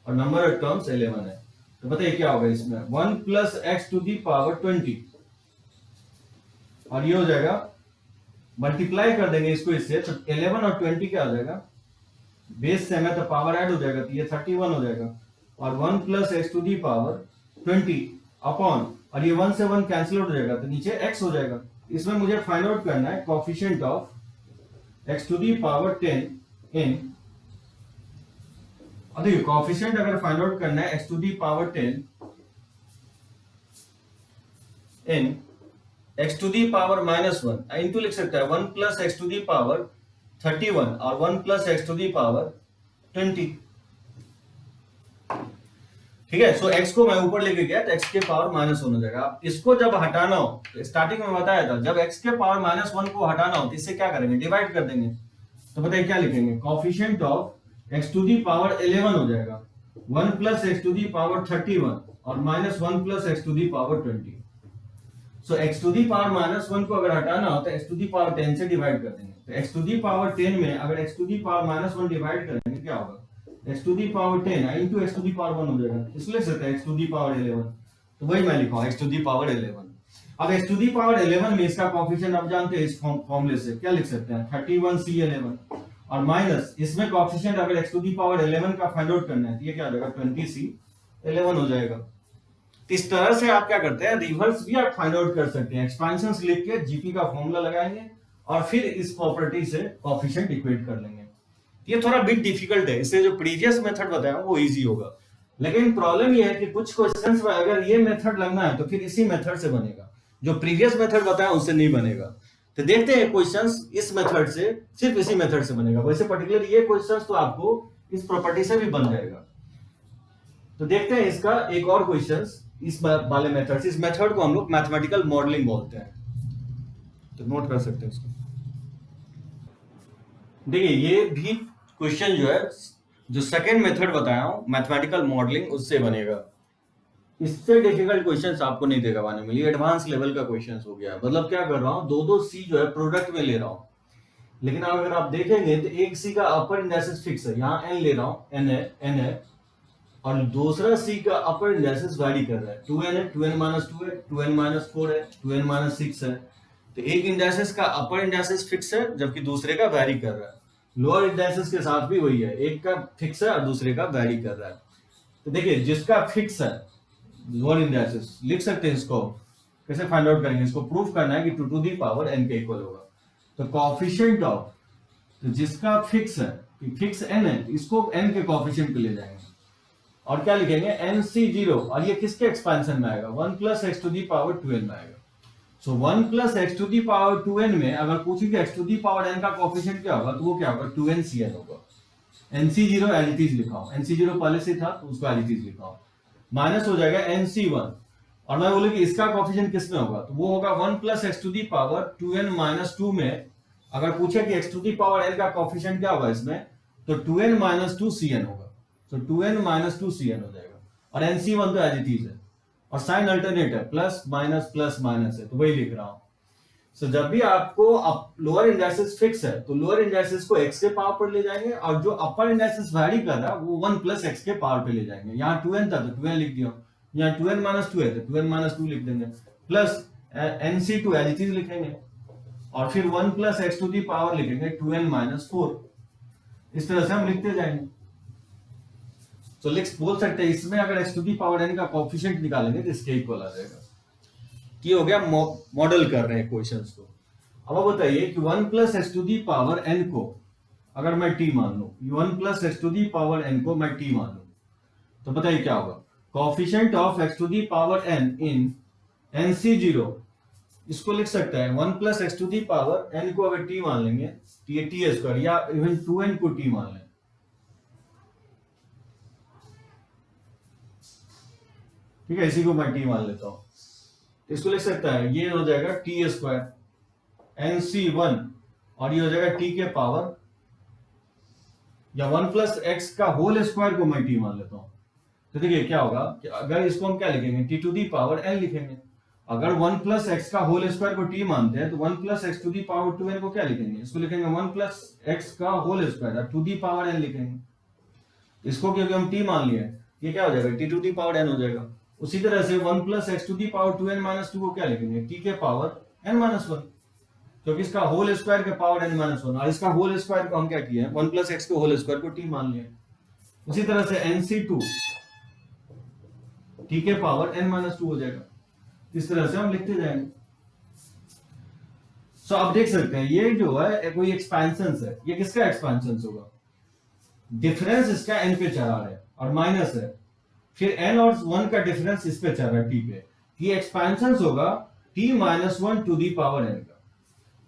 और नंबर ऑफ टर्म्स 11 है। तो बताइए क्या होगा इसमें? 1 plus x to the power 20, और ये हो जाएगा, मल्टीप्लाई कर देंगे इसको इससे, तो 11 और 20 क्या हो जाएगा? बेस सेम है तो पावर ऐड हो जाएगा, तो ये 31 हो जाएगा। और 1 plus x to the power 20 upon, और ये 1 से 1 कैंसिल आउट हो जाएगा, तो नीचे x हो जाएगा। इसमें मुझे फाइंड आउट करना है coefficient of x to the power 10 in, और देखिए कोएफिशिएंट अगर फाइंड आउट करना है x to the power 10 in x to the power minus 1, into लिख सकता है 1 plus x to the power 31 और 1 plus x to the power 20, ठीक है। सो x को मैं ऊपर लेके गया तो x के पावर माइनस 1 हो जाएगा। अब इसको जब हटाना हो, तो स्टार्टिंग में बताया था, जब x के पावर माइनस 1 को हटाना हो तो इससे क्या करेंगे? डिवाइड कर देंगे। तो बताइए क्या लिखेंगे? Coefficient of x to the power 11 हो जाएगा, 1 plus x to the power 31 और minus 1 plus x to the power 20। So x to the power minus 1 को अगर हटाना हो तो x टू दी पावर 10 से डिवाइड कर देंगे। तो x टू दी पावर 10 में अगर x to the power minus 1 divide करेंगे क्या होगा? x to the power 10 into x to the power 1 हो जाएगा। इसलिए लिख सकते हैं x टू दी पावर 11, तो वही मैं लिखा हूं x टू दी पावर 11। अब x टू दी पावर 11 में इसका कोएफिशिएंट आप जानते हैं, इस फॉर्मूले से क्या लिख सकते हैं? 31c11, और माइनस इसमें कोएफिशिएंट अगर x टू दी पावर 11 का फाइंड आउट करना है तो ये क्या हो जाएगा? 20c11 हो जाएगा। इस तरह से आप क्या करते हैं? रिवर्स भी आप फाइंड आउट कर सकते हैं। एक्सपेंशंस लिख के जीपी का फॉर्मूला लगाएंगे और फिर इस प्रॉपर्टी से कोएफिशिएंट इक्वेट कर लेंगे। ये थोड़ा बिट डिफिकल्ट है, इससे जो प्रीवियस मेथड बताया वो इजी होगा, लेकिन प्रॉब्लम ये है कि कुछ क्वेश्चंस में अगर ये मेथड लगना है तो फिर इसी मेथड से बनेगा, जो प्रीवियस मेथड बताया उससे नहीं बनेगा। तो देखते हैं क्वेश्चंस इस मेथड से, सिर्फ इसी मेथड से बनेगा। वैसे पर्टिकुलर ये क्वेश्चंस तो आपको इस प्रॉपर्टी से भी बन जाएगा। तो देखते हैं इसका एक और क्वेश्चंस इस वाले मेथड से। इस मेथड को हम लोग मैथमेटिकल मॉडलिंग बोलते हैं, तो नोट कर सकते हैं इसको। देखिए ये भी क्वेश्चन जो है, जो सेकेंड मेथड बताया हूं मैथमेटिकल मॉडलिंग, उससे बनेगा। इससे डिफिकल्ट क्वेश्चंस आपको नहीं देगा पाने में, ये एडवांस लेवल का क्वेश्चंस हो गया। मतलब क्या कर रहा हूं, दो सी जो है प्रोडक्ट में ले रहा हूं, लेकिन अगर आप देखेंगे तो एक सी का अपर इंडेक्स फिक्स है, यहाँ n ले रहा हूं, n है, और दूसरा सी का अपर इंडेक्स वैरी कर रहा है, 2n है, 2n-2 है, 2n-4 है, 2n-6 है। तो एक इंडाइसिस का अपर इंडाइसिस फिक्स है जबकि दूसरे का वैरी कर रहा है। लोअर इंडाइसिस के साथ भी वही है, एक का फिक्स है और दूसरे का वैरी कर रहा है। तो देखिए जिसका फिक्स है लोअर इंडाइसिस, लिख सकते हैं इसको, कैसे फाइंड आउट करेंगे, इसको प्रूफ करना है कि 2 टू दी पावर n के इक्वल होगा। तो कॉफिशिएंट ऑफ, तो जिसका फिक्स है कि फिक्स n है, इसको n के कॉफिशिएंट पे ले जाएंगे और क्या लिखेंगे nc0, और ये किसके एक्सपेंशन में आएगा 1 plus x to the power 2n में आएगा। So 1 plus x to the power 2n में अगर पूछेंगे x to the power n का कॉफिशिएंट क्या होगा, तो वो क्या होगा 2ncn होगा। nc0 एज इट इज लिखा हूं, nc0 पहले से था तो उसको एज इट इज लिखा हूं, माइनस हो जाएगा nc1, और मैं बोलूँ कि इसका कॉफिशिएंट किसमें होगा, तो वो होगा 1 plus x to the power 2n minus 2 में। अगर पूछे कि x to the power n का कॉफिशिएंट क्या होगा इसमें, तो 2n माइनस 2 cn होगा, तो 2n माइनस 2 cn हो जाएगा, और nc1 तो एज इट इज है, और साइन अल्टरनेट है, प्लस माइनस है, तो वही लिख रहा हूं। सो जब भी आपको लोअर इंडाइसिस फिक्स है तो लोअर इंडाइसिस को x के पावर पर ले जाएंगे, और जो अपर इंडाइसिस वैरी कर रहा है वो 1 प्लस x के पावर पे ले जाएंगे। यहाँ 2n था तो 2n लिख दिया, यहाँ 2n माइनस 2 है तो 2n माइनस 2 लिख देंगे, plus nc2 as it is लिखेंगे, और फिर 1 plus x to the power लिखेंगे 2n माइनस 4। इस तरह से हम लिखते जाएंगे। तो लिख बोल सकते हैं इसमें अगर x to the power n का कोएफिशिएंट निकालेंगे तो इसके इक्वल आ जाएगा। ये हो गया मॉडल कर रहे हैं क्वेश्चंस को। अब आप बताइए कि 1 plus x to the power n को अगर मैं t मान लूं, 1 plus x to the power n को मैं t मान लूं, तो बताइए क्या होगा, coefficient of x to the power n in nc0, इसको लिख सकते हैं 1 plus x to the power n को अगर t मान लेंगे, t स्क्वायर, या इवन 2n को t मान लें, ठीक है, इसी को मैं t मान लेता हूं, इसको लिख सकता है ये हो जाएगा t स्क्वायर nc1, और ये हो जाएगा t के पावर, या 1 प्लस एक्स का होल स्क्वायर को मैं t मान लेता हूं। तो देखिए क्या होगा कि अगर इसको हम क्या लिखेंगे t to the power n लिखेंगे, अगर 1 प्लस एक्स का होल स्क्वायर को t मानते हैं तो 1 plus x to the power 2n को क्या लिखेंगे, इसको लिखेंगे 1 प्लस एक्स का whole square to the power n लिखेंगे, इसको क्योंकि हम t मान लिए, ये क्या हो जाएगा t to the power n हो जाएगा। उसी तरह से 1 plus x to the power 2n minus 2 को क्या लिखेंगे, t के पावर n माइनस 1, क्योंकि इसका होल स्क्वायर के पावर n माइनस 1, और इसका होल स्क्वायर को हम क्या किए 1 प्लस एक्स के होल स्क्वायर को t मान लिए। उसी तरह से nc2 t के पावर n माइनस 2 हो जाएगा। इस तरह से हम लिखते जाएंगे। सो आप देख सकते हैं ये जो है कोई एक्सपेंशन है, ये किसका एक्सपेंशन होगा, डिफरेंस इसका n पे चढ़ा है और माइनस है, फिर n और 1 का डिफरेंस इस पे चल रहा है t पे, ये एक्सपेंशन होगा t minus 1 to the power n का,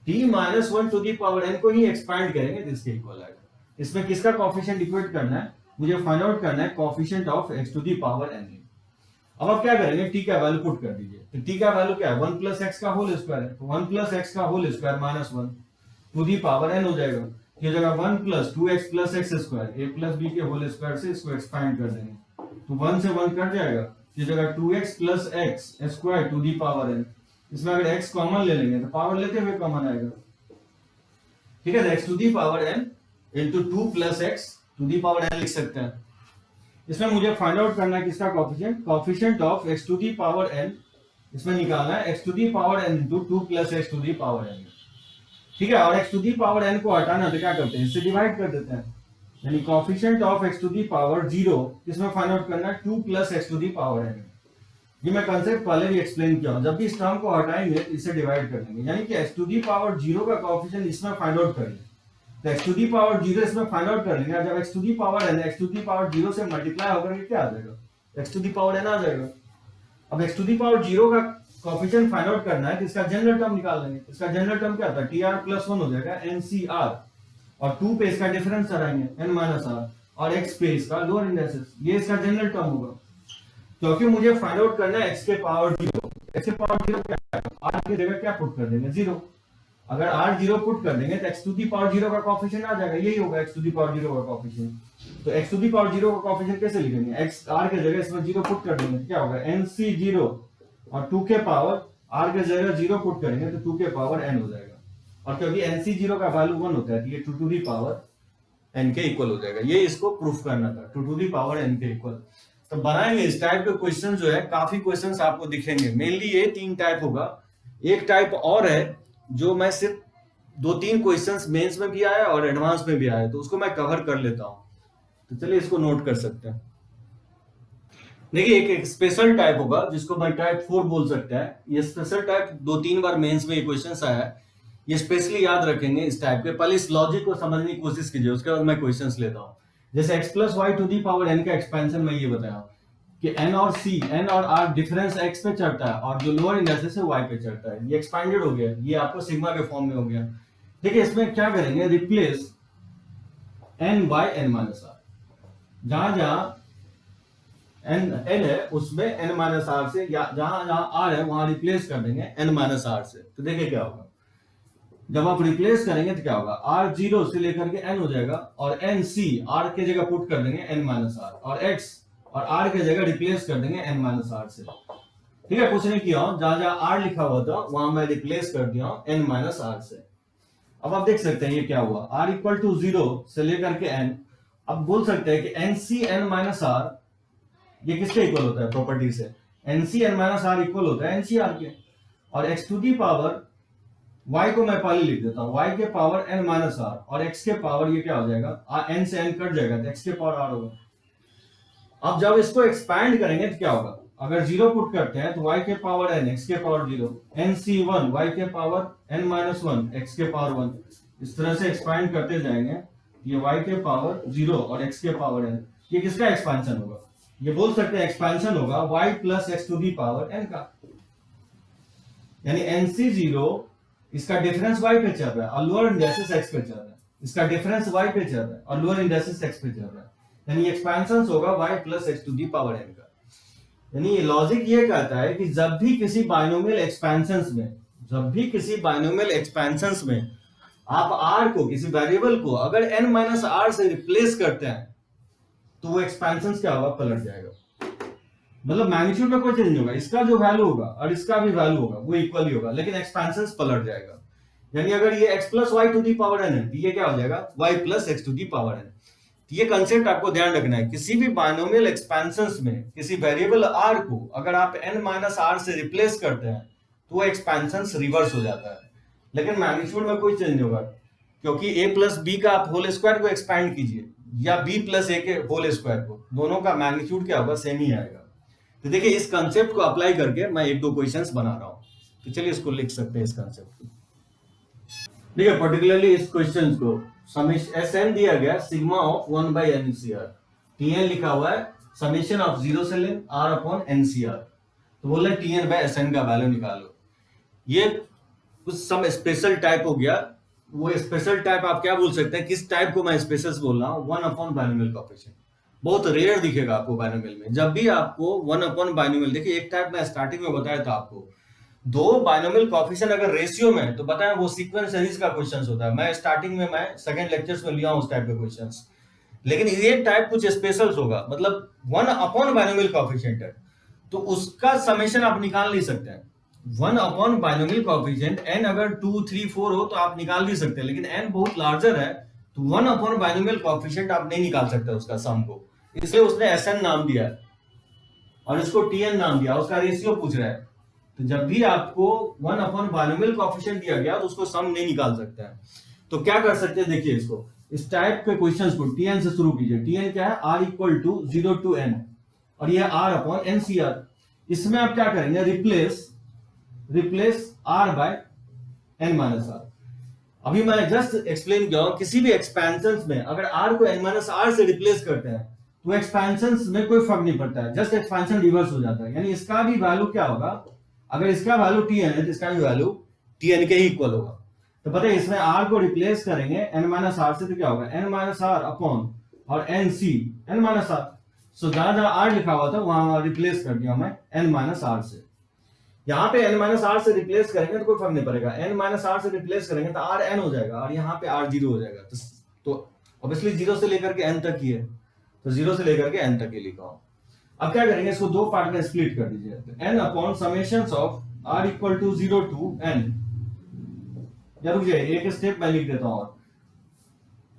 t minus 1 to the power n को ही एक्सपैंड करेंगे तो इसके इक्वल आएगा। इसमें किसका कोएफिशिएंट इक्वेट करना है, मुझे फाइंड आउट करना है coefficient of x to the power n। अब आप क्या करेंगे, t का वैल्यू पुट कर दीजिए, तो t का वैल्यू क्या है 1 प्लस एक्स का होल स्क्वायर है, तो 1 प्लस एक्स का whole square minus 1 to the power n हो जाएगा। ये जगह 1 plus 2x plus x square a plus b के होल स्क्वायर से इसको एक्सपैंड कर देंगे, तो 1 से 1 कट जाएगा, ये जगह 2x plus x square to the power n, इसमें अगर x कॉमन ले लेंगे तो पावर लेते हुए कॉमन आएगा, ठीक है, x to the power n into 2 plus x to the power n लिख सकते हैं। इसमें मुझे फाइंड आउट करना है किसका coefficient, coefficient of x to the power n, इसमें निकालना है x to the power n into 2 plus x to the power n, ठीक है, और x to the power n को हटाना तो क्या करते हैं, इससे डिवाइड कर देते हैं, यानी coefficient of x to the power 0, इसमें फाइंड आउट करना है 2 plus x to the power n। ये मैं कंसेप्ट पहले भी एक्सप्लेन किया हूं, जब भी इस टर्म को हटाएंगे इसे डिवाइड कर देंगे, यानी कि x टू दी पावर 0 का कोएफिशिएंट इसमें फाइंड आउट करेंगे, तो x टू दी पावर 0 इसमें फाइंड आउट कर लेंगे, जब x to the power n x to the power 0 से मल्टीप्लाई होकर ये क्या आ जाएगा, x to the power n आ जाएगा। अब x टू दी पावर 0 का कोएफिशिएंट फाइंड आउट करना है तो इसका जनरल टर्म निकाल लेंगे, इसका जनरल टर्म क्या था tr प्लस 1 हो जाएगा ncr, और 2 पे इसका डिफरेंस चढ़ाएंगे n माइनस r, और x पे इसका लोअर इंडेक्सेस, ये इसका जनरल टर्म होगा। क्योंकि मुझे फाइंड आउट करना है x के पावर 0, x के पावर 0 क्या है, r की जगह क्या पुट कर देंगे 0, अगर r 0 पुट कर देंगे तो x टू दी पावर 0 का कोएफिशिएंट आ जाएगा, यही होगा x टू दी पावर 0 का कोएफिशिएंट। तो x टू दी पावर 0 का कोएफिशिएंट कैसे लिखेंगे, x r के जगह इसमें 0 पुट कर देंगे, क्या होगा nc0, और 2 के पावर r के जगह 0 पुट करेंगे तो 2 के पावर n हो जाएगा, और क्योंकि nc0 का वैल्यू 1 होता है तो ये 2 टू दी पावर n के इक्वल हो जाएगा। ये इसको प्रूफ करना था, 2 टू दी पावर n के इक्वल। तो बनाएंगे इस टाइप के क्वेश्चन जो है, काफी क्वेश्चंस आपको दिखेंगे, मेनली ये 3 टाइप होगा। एक टाइप और है जो मैं सिर्फ 2-3 क्वेश्चंस मेंस में भी आया और एडवांस में भी आया, तो उसको मैं कवर कर लेता हूं। तो चलिए इसको नोट कर सकते हैं। देखिए एक स्पेशल टाइप होगा जिसको मैं टाइप 4 बोल सकता है। ये स्पेशल टाइप 2-3 बार मेंस में ये क्वेश्चन आया है। ये स्पेशली याद रखेंगे इस टाइप के। पहले इस लॉजिक को समझने की कोशिश कीजिए, उसके बाद मैं क्वेश्चंस लेता हूं। जैसे x plus y to the power n का एक्सपेंशन मैं ये बताया कि n और c, n और r डिफरेंस x पे चढ़ता है और जो लोअर इंडेक्सेस है y पे चढ़ता है। ये एक्सपेंडेड हो गया, ये आपको सिग्मा के फॉर्म में हो गया। देखिए इसमें क्या करेंगे, replace n by n minus r। जहां जहां n है उसमें n माइनस आर से, या जहां जहां r है वहां रिप्लेस कर देंगे n माइनस आर से। तो देखिए क्या होगा, जब आप रिप्लेस करेंगे तो क्या होगा, r 0 से लेकर के n हो जाएगा और n c r के जगह पुट कर देंगे n माइनस आर, और x और r के जगह रिप्लेस कर देंगे n माइनस आर से। ठीक है, कुछ नहीं किया हूं, जहां जहां r लिखा हुआ था वहां मैं रिप्लेस कर दिया हूं n माइनस आर से। अब आप देख सकते हैं ये क्या हुआ, r इक्वल टू 0 से लेकर के n। अब बोल सकते हैं कि nc n माइनस आर ये किसके इक्वल होता है, प्रॉपर्टी से nc n minus r equal होता है ncr के। और x to the power y को मैं पहले लिख देता हूं, y के पावर n माइनस आर, और x के पावर ये क्या हो जाएगा, n से n कट जाएगा तो x के पावर r होगा। अब जब इसको एक्सपैंड करेंगे तो क्या होगा, अगर 0 पुट करते हैं तो y के पावर n, x के पावर 0, nc1 y के पावर n माइनस 1, x के पावर 1। इस तरह से एक्सपैंड करते जाएंगे, ये y के पावर 0 और x के पावर n। ये किसका एक्सपेंशन होगा, ये बोल सकते हैं एक्सपेंशन होगा y plus x to the power n का। यानी nc0 इसका डिफरेंस y पे चल रहा है और लोअर इंडेक्सेस x पे चल रहा है, इसका डिफरेंस y पे चल रहा है और लोअर इंडेक्सेस x पे चल रहा है। यानी एक्सपेंशन होगा y plus x to the power n का। यानी ये लॉजिक ये कहता है कि जब भी किसी बाइनोमियल एक्सपेंशंस में, जब भी किसी बाइनोमियल एक्सपेंशंस में आप r को, किसी वेरिएबल को अगर n माइनस r से रिप्लेस करते हैं तो वो एक्सपेंशन क्या होगा, पलट जाएगा। मतलब मैग्नीट्यूड में कोई चेंज नहीं होगा, इसका जो वैल्यू होगा और इसका भी वैल्यू होगा वो इक्वल ही होगा, लेकिन एक्सपेंशन पलट जाएगा। यानी अगर ये x plus y to the power n है तो ये क्या हो जाएगा, y plus x to the power n। तो ये कंसेप्ट आपको ध्यान रखना है, किसी भी बाइनोमियल एक्सपेंशंस में किसी वेरिएबल r को अगर आप n माइनस r से रिप्लेस करते हैं तो वो एक्सपेंशन रिवर्स हो जाता है, लेकिन मैग्नीट्यूड में कोई चेंज नहीं होगा, क्योंकि a प्लस बी का आप होल स्क्वायर को एक्सपैंड कीजिए या b प्लस a के होल स्क्वायर को, दोनों का मैग्नीट्यूड क्या होगा, सेम ही आएगा। तो देखिए इस कंसेप्ट को अप्लाई करके मैं 1-2 क्वेश्चंस बना रहा हूं, तो चलिए इसको लिख सकते हैं इस कंसेप्ट को। देखिए पर्टिकुलरली इस क्वेश्चन को समेशन Sn दिया गया sigma of 1 by NCR, Tn लिखा हुआ है समेशन ऑफ 0 से लें r अपॉन NCR। तो बोल रहे Tn बाय Sn का वैल्यू निकालो। ये कुछ सम स्पेशल टाइप हो गया। वो स्पेशल टाइप आप क्या बोल सकते हैं, किस टाइप को मैं स्पेशल बोल रहा हूँ, 1 अपॉन बाइनोमियल कोएफिशिएंट। बहुत रेयर दिखेगा आपको बाइनोमियल में। जब भी आपको 1 अपॉन बाइनोमियल, देखिए एक टाइप मैं स्टार्टिंग में बताया था आपको, दो बाइनोमियल कोएफिशिएंट अगर रेशियो में, तो बताया वो सीक्वेंस सीरीज का क्वेश्चंस होता है। मैं स्टार्टिंग में, मैं सेकंड लेक्चर्स में लिया हूं उस टाइप के क्वेश्चंस। लेकिन ये टाइप कुछ स्पेशल होगा, मतलब 1 अपॉन बाइनोमियल कोएफिशिएंट है तो उसका समेशन आप निकाल नहीं सकते हैं। 1 अपॉन बाइनोमियल कोएफिशिएंट n अगर 2, 3, 4 हो तो आप निकाल भी सकते हैं, लेकिन n बहुत लार्जर है तो 1 अपॉन बाइनोमियल कोएफिशिएंट आप नहीं निकाल सकते उसका सम को, इसलिए उसने Sn नाम दिया है और इसको Tn नाम दिया, उसका रेशियो पूछ रहा है। तो जब भी आपको 1 अपॉन बाइनोमियल कोएफिशिएंट दिया गया तो उसको सम नहीं निकाल सकते हैं। तो क्या कर सकते हैं, देखिए इसको, इस टाइप के क्वेश्चंस को Tn से शुरू कीजिए। Tn क्या है, r equal to 0 to n और ये r अपॉन NCR। इसमें आप क्या करेंगे, replace r by n minus r। अभी मैं जस्ट एक्सप्लेन किया, किसी भी एक्सपेंशन में अगर r को n माइनस r से रिप्लेस करते हैं तो एक्सपेंशन में कोई फर्क नहीं पड़ता है, जस्ट एक्सपेंशन रिवर्स हो जाता है। यानी इसका भी वैल्यू क्या होगा, अगर इसका वैल्यू Tn है तो इसका भी वैल्यू Tn के ही इक्वल होगा। तो पता है इसमें r को रिप्लेस करेंगे n माइनस r से तो क्या होगा, n माइनस r अपॉन और nc n माइनस r। सो जहां जहां r लिखा हुआ था वहां रिप्लेस कर दिया मैं n माइनस r से। यहाँ पे n माइनस r से रिप्लेस करेंगे तो कोई फर्क नहीं पड़ेगा, n माइनस r से रिप्लेस करेंगे तो r n हो जाएगा और यहाँ पे r 0 हो जाएगा। तो ऑब्वियसली 0 से लेकर के n तक ही है, तो 0 से लेकर के n तक ही लिखा हूं। अब क्या करेंगे, इसको दो पार्ट में स्प्लिट कर दीजिए। तो n upon summations of r equal to 0 to n। या रुक जाइए, एक स्टेप मैं लिख देता हूं और।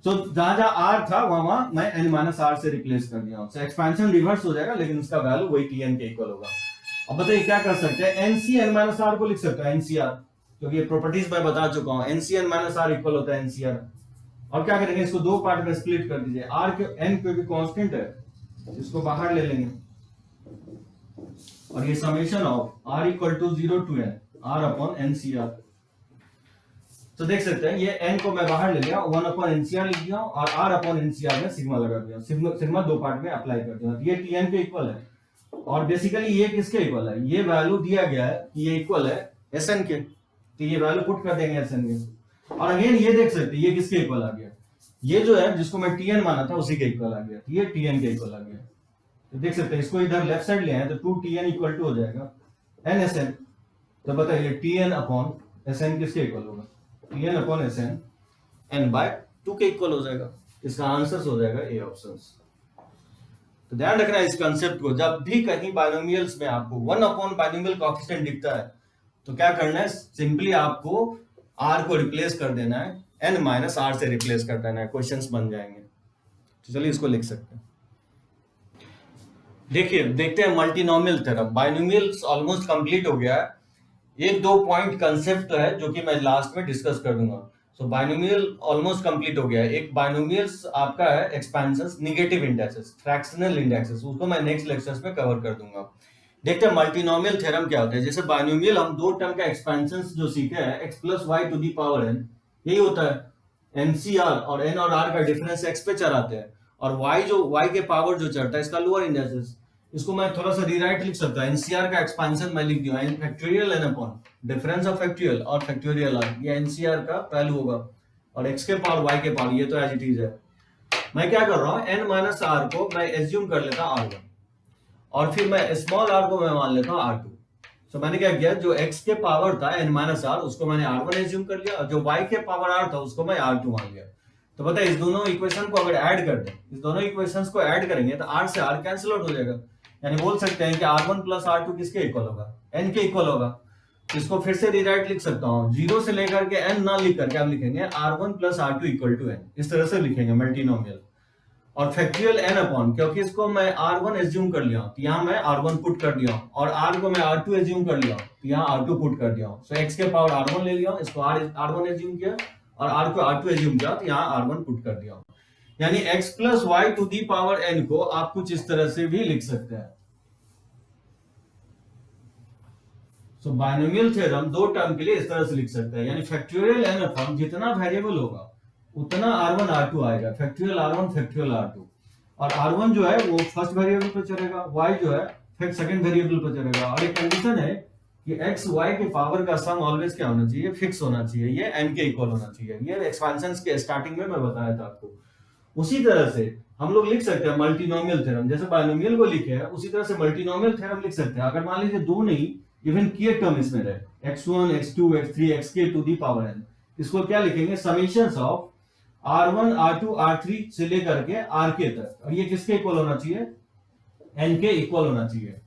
सो जहां जहां r था वहां मैं n माइनस r से रिप्लेस कर दिया हूं। सो एक्सपेंशन रिवर्स हो जाएगा लेकिन इसका वैल्यू वही Tn के इक्वल होगा। अब बताइए क्या कर सकते हैं, nc n माइनस r को लिख सकते हैं NCR। क्योंकि ये प्रॉपर्टीज मैं बता चुका हूं, एनसीएन माइनस आर इक्वल होता है एनसीआर। और क्या करेंगे, इसको दो पार्ट में स्प्लिट कर दीजिए। आर के एन क्योंकि कांस्टेंट है इसको बाहर ले लेंगे, और ये summation of r equal to 0 to n r upon NCR. तो देख सकते हैं ये एन को मैं बाहर ले लिया, 1 अपॉन एनसीआर लिख दिया, और आर अपॉन एनसीआर में सिग्मा लगा दिया। सिग्मा दो पार्ट में अप्लाई कर दिया, ये टीएन के इक्वल है। और बेसिकली ये किसके इक्वल है, ये वैल्यू दिया गया है कि ये इक्वल है एसएन के, तो ये वैल्यू पुट कर देंगे एसएन के। और अगेन ये देख सकते हैं ये किसके इक्वल आ गया, ये जो है जिसको मैं टीएन माना था उसी के इक्वल आ गया, ये टीएन के इक्वल आ गया। तो देख सकते हैं इसको इधर लेफ्ट साइड ले आए तो 2tn इक्वल टू हो जाएगा एन एस एन। तो बताइए tn अपॉन एसएन किसके इक्वल होगा, tn upon SN n by 2 के इक्वल हो जाएगा। इसका आंसर हो जाएगा ए ऑप्शन। तो ध्यान रखना इस कंसेप्ट को, जब भी कहीं बाइनोमियल्स में आपको 1 अपॉन बाइनोमियल कोएफिशिएंट दिखता है तो क्या करना है, सिंपली आपको r को रिप्लेस कर देना है, n माइनस आर से रिप्लेस कर देना है, क्वेश्चंस बन जाएंगे। तो चलिए इसको लिख सकते हैं। देखिए देखते हैं multinomial theorem. Binomials almost complete हो गया है, एक दो पॉइंट कंसेप्ट है जो कि मैं लास्ट में डिस्कस कर दूंगा। सो बाइनोमियल ऑलमोस्ट कंप्लीट हो गया है। एक बाइनोमियल्स आपका है expansions negative indexes, fractional indexes, उसको मैं नेक्स्ट लेक्चर्स में कवर कर दूंगा। देखते हैं मल्टीनोमियल थ्योरम क्या होता है। जैसे बाइनोमियल हम दो टर्म का एक्सपेंशंस जो सीखे हैं, x plus y to the power n, यही होता है। एनसीआर और n और r का डिफरेंस x पे चढ़ाते हैं, और y के पावर जो चढ़ता है इसका लोअर इंडेक्सेस। इसको मैं थोड़ा सा रीराइट लिख सकता हूं, एनसीआर का एक्सपेंशन मैं लिख दिया factorial n upon difference of factorial और फैक्टोरियल r, ये एनसीआर का वैल्यू होगा, और x के पावर y के पावर, ये तो एज इट इज है। मैं क्या कर रहा हूं, n माइनस आर को मैं एज्यूम कर लेता हूं r1, और फिर मैं स्मॉल r को मैं मान लेता हूं r2। तो मैंने क्या किया, जो x के पावर था n माइनस आर उसको मैंने r1 एज्यूम कर लिया, और जो y के पावर r था उसको मैं r2 मान लिया। तो पता है इस दोनों इक्वेशन को अगर ऐड कर दें, इस दोनों इक्वेशंस को ऐड करेंगे तो r से r कैंसिल आउट हो जाएगा। यानी बोल सकते हैं कि r1 प्लस r2 किसके इक्वल होगा, n के इक्वल होगा। इसको फिर से रिराइट लिख सकता हूँ, 0 से लेकर के n ना लिख करके आप लिखेंगे r1 plus r2 equal to n, इस तरह से लिखेंगे मल्टीनोमियल। और फैक्टोरियल n अपॉन, क्योंकि इसको मैं r1 एज्यूम कर लिया तो यहाँ मैं r1 पुट कर दिया, और r को मैं r2 एज्यूम कर लिया तो यहाँ r2 पुट कर दिया। सो x के पावर r1 ले लिया, इसको r1 एज्यूम किया, और r को r2 एज्यूम किया तो यहाँ r1 पुट कर दिया। यानी x plus y to the power n को आप कुछ इस तरह से भी लिख सकते हैं। सो बाइनोमियल थ्योरम दो टर्म के लिए इस तरह से लिख सकते हैं, यानी फैक्टोरियल n अपॉन जितना वेरिएबल होगा उतना r1 r2 आएगा, फैक्टोरियल r1 फैक्टोरियल r2। और r1 जो है वो फर्स्ट वेरिएबल पे चलेगा, y जो है फिर सेकंड वेरिएबल पे चलेगा। और एक कंडीशन है कि x y के पावर का सम ऑलवेज क्या होना चाहिए, फिक्स होना चाहिए, ये n के इक्वल होना चाहिए। ये एक्सपेंशंस के स्टार्टिंग में मैं बताया था आपको। उसी तरह से हम लोग लिख सकते हैं मल्टीनोमियल थ्योरम, जैसे बाइनोमियल को लिखे है उसी तरह से मल्टीनोमियल थ्योरम लिख सकते हैं। अगर मान लीजिए दो नहीं इवन k टर्म इसमें रहे, x1 x2 x3 xk to the power n, इसको क्या लिखेंगे, summations of r1 r2 r3 से लेकर के rk तक, और ये किसके इक्वल होना चाहिए, n के इक्वल होना चाहिए।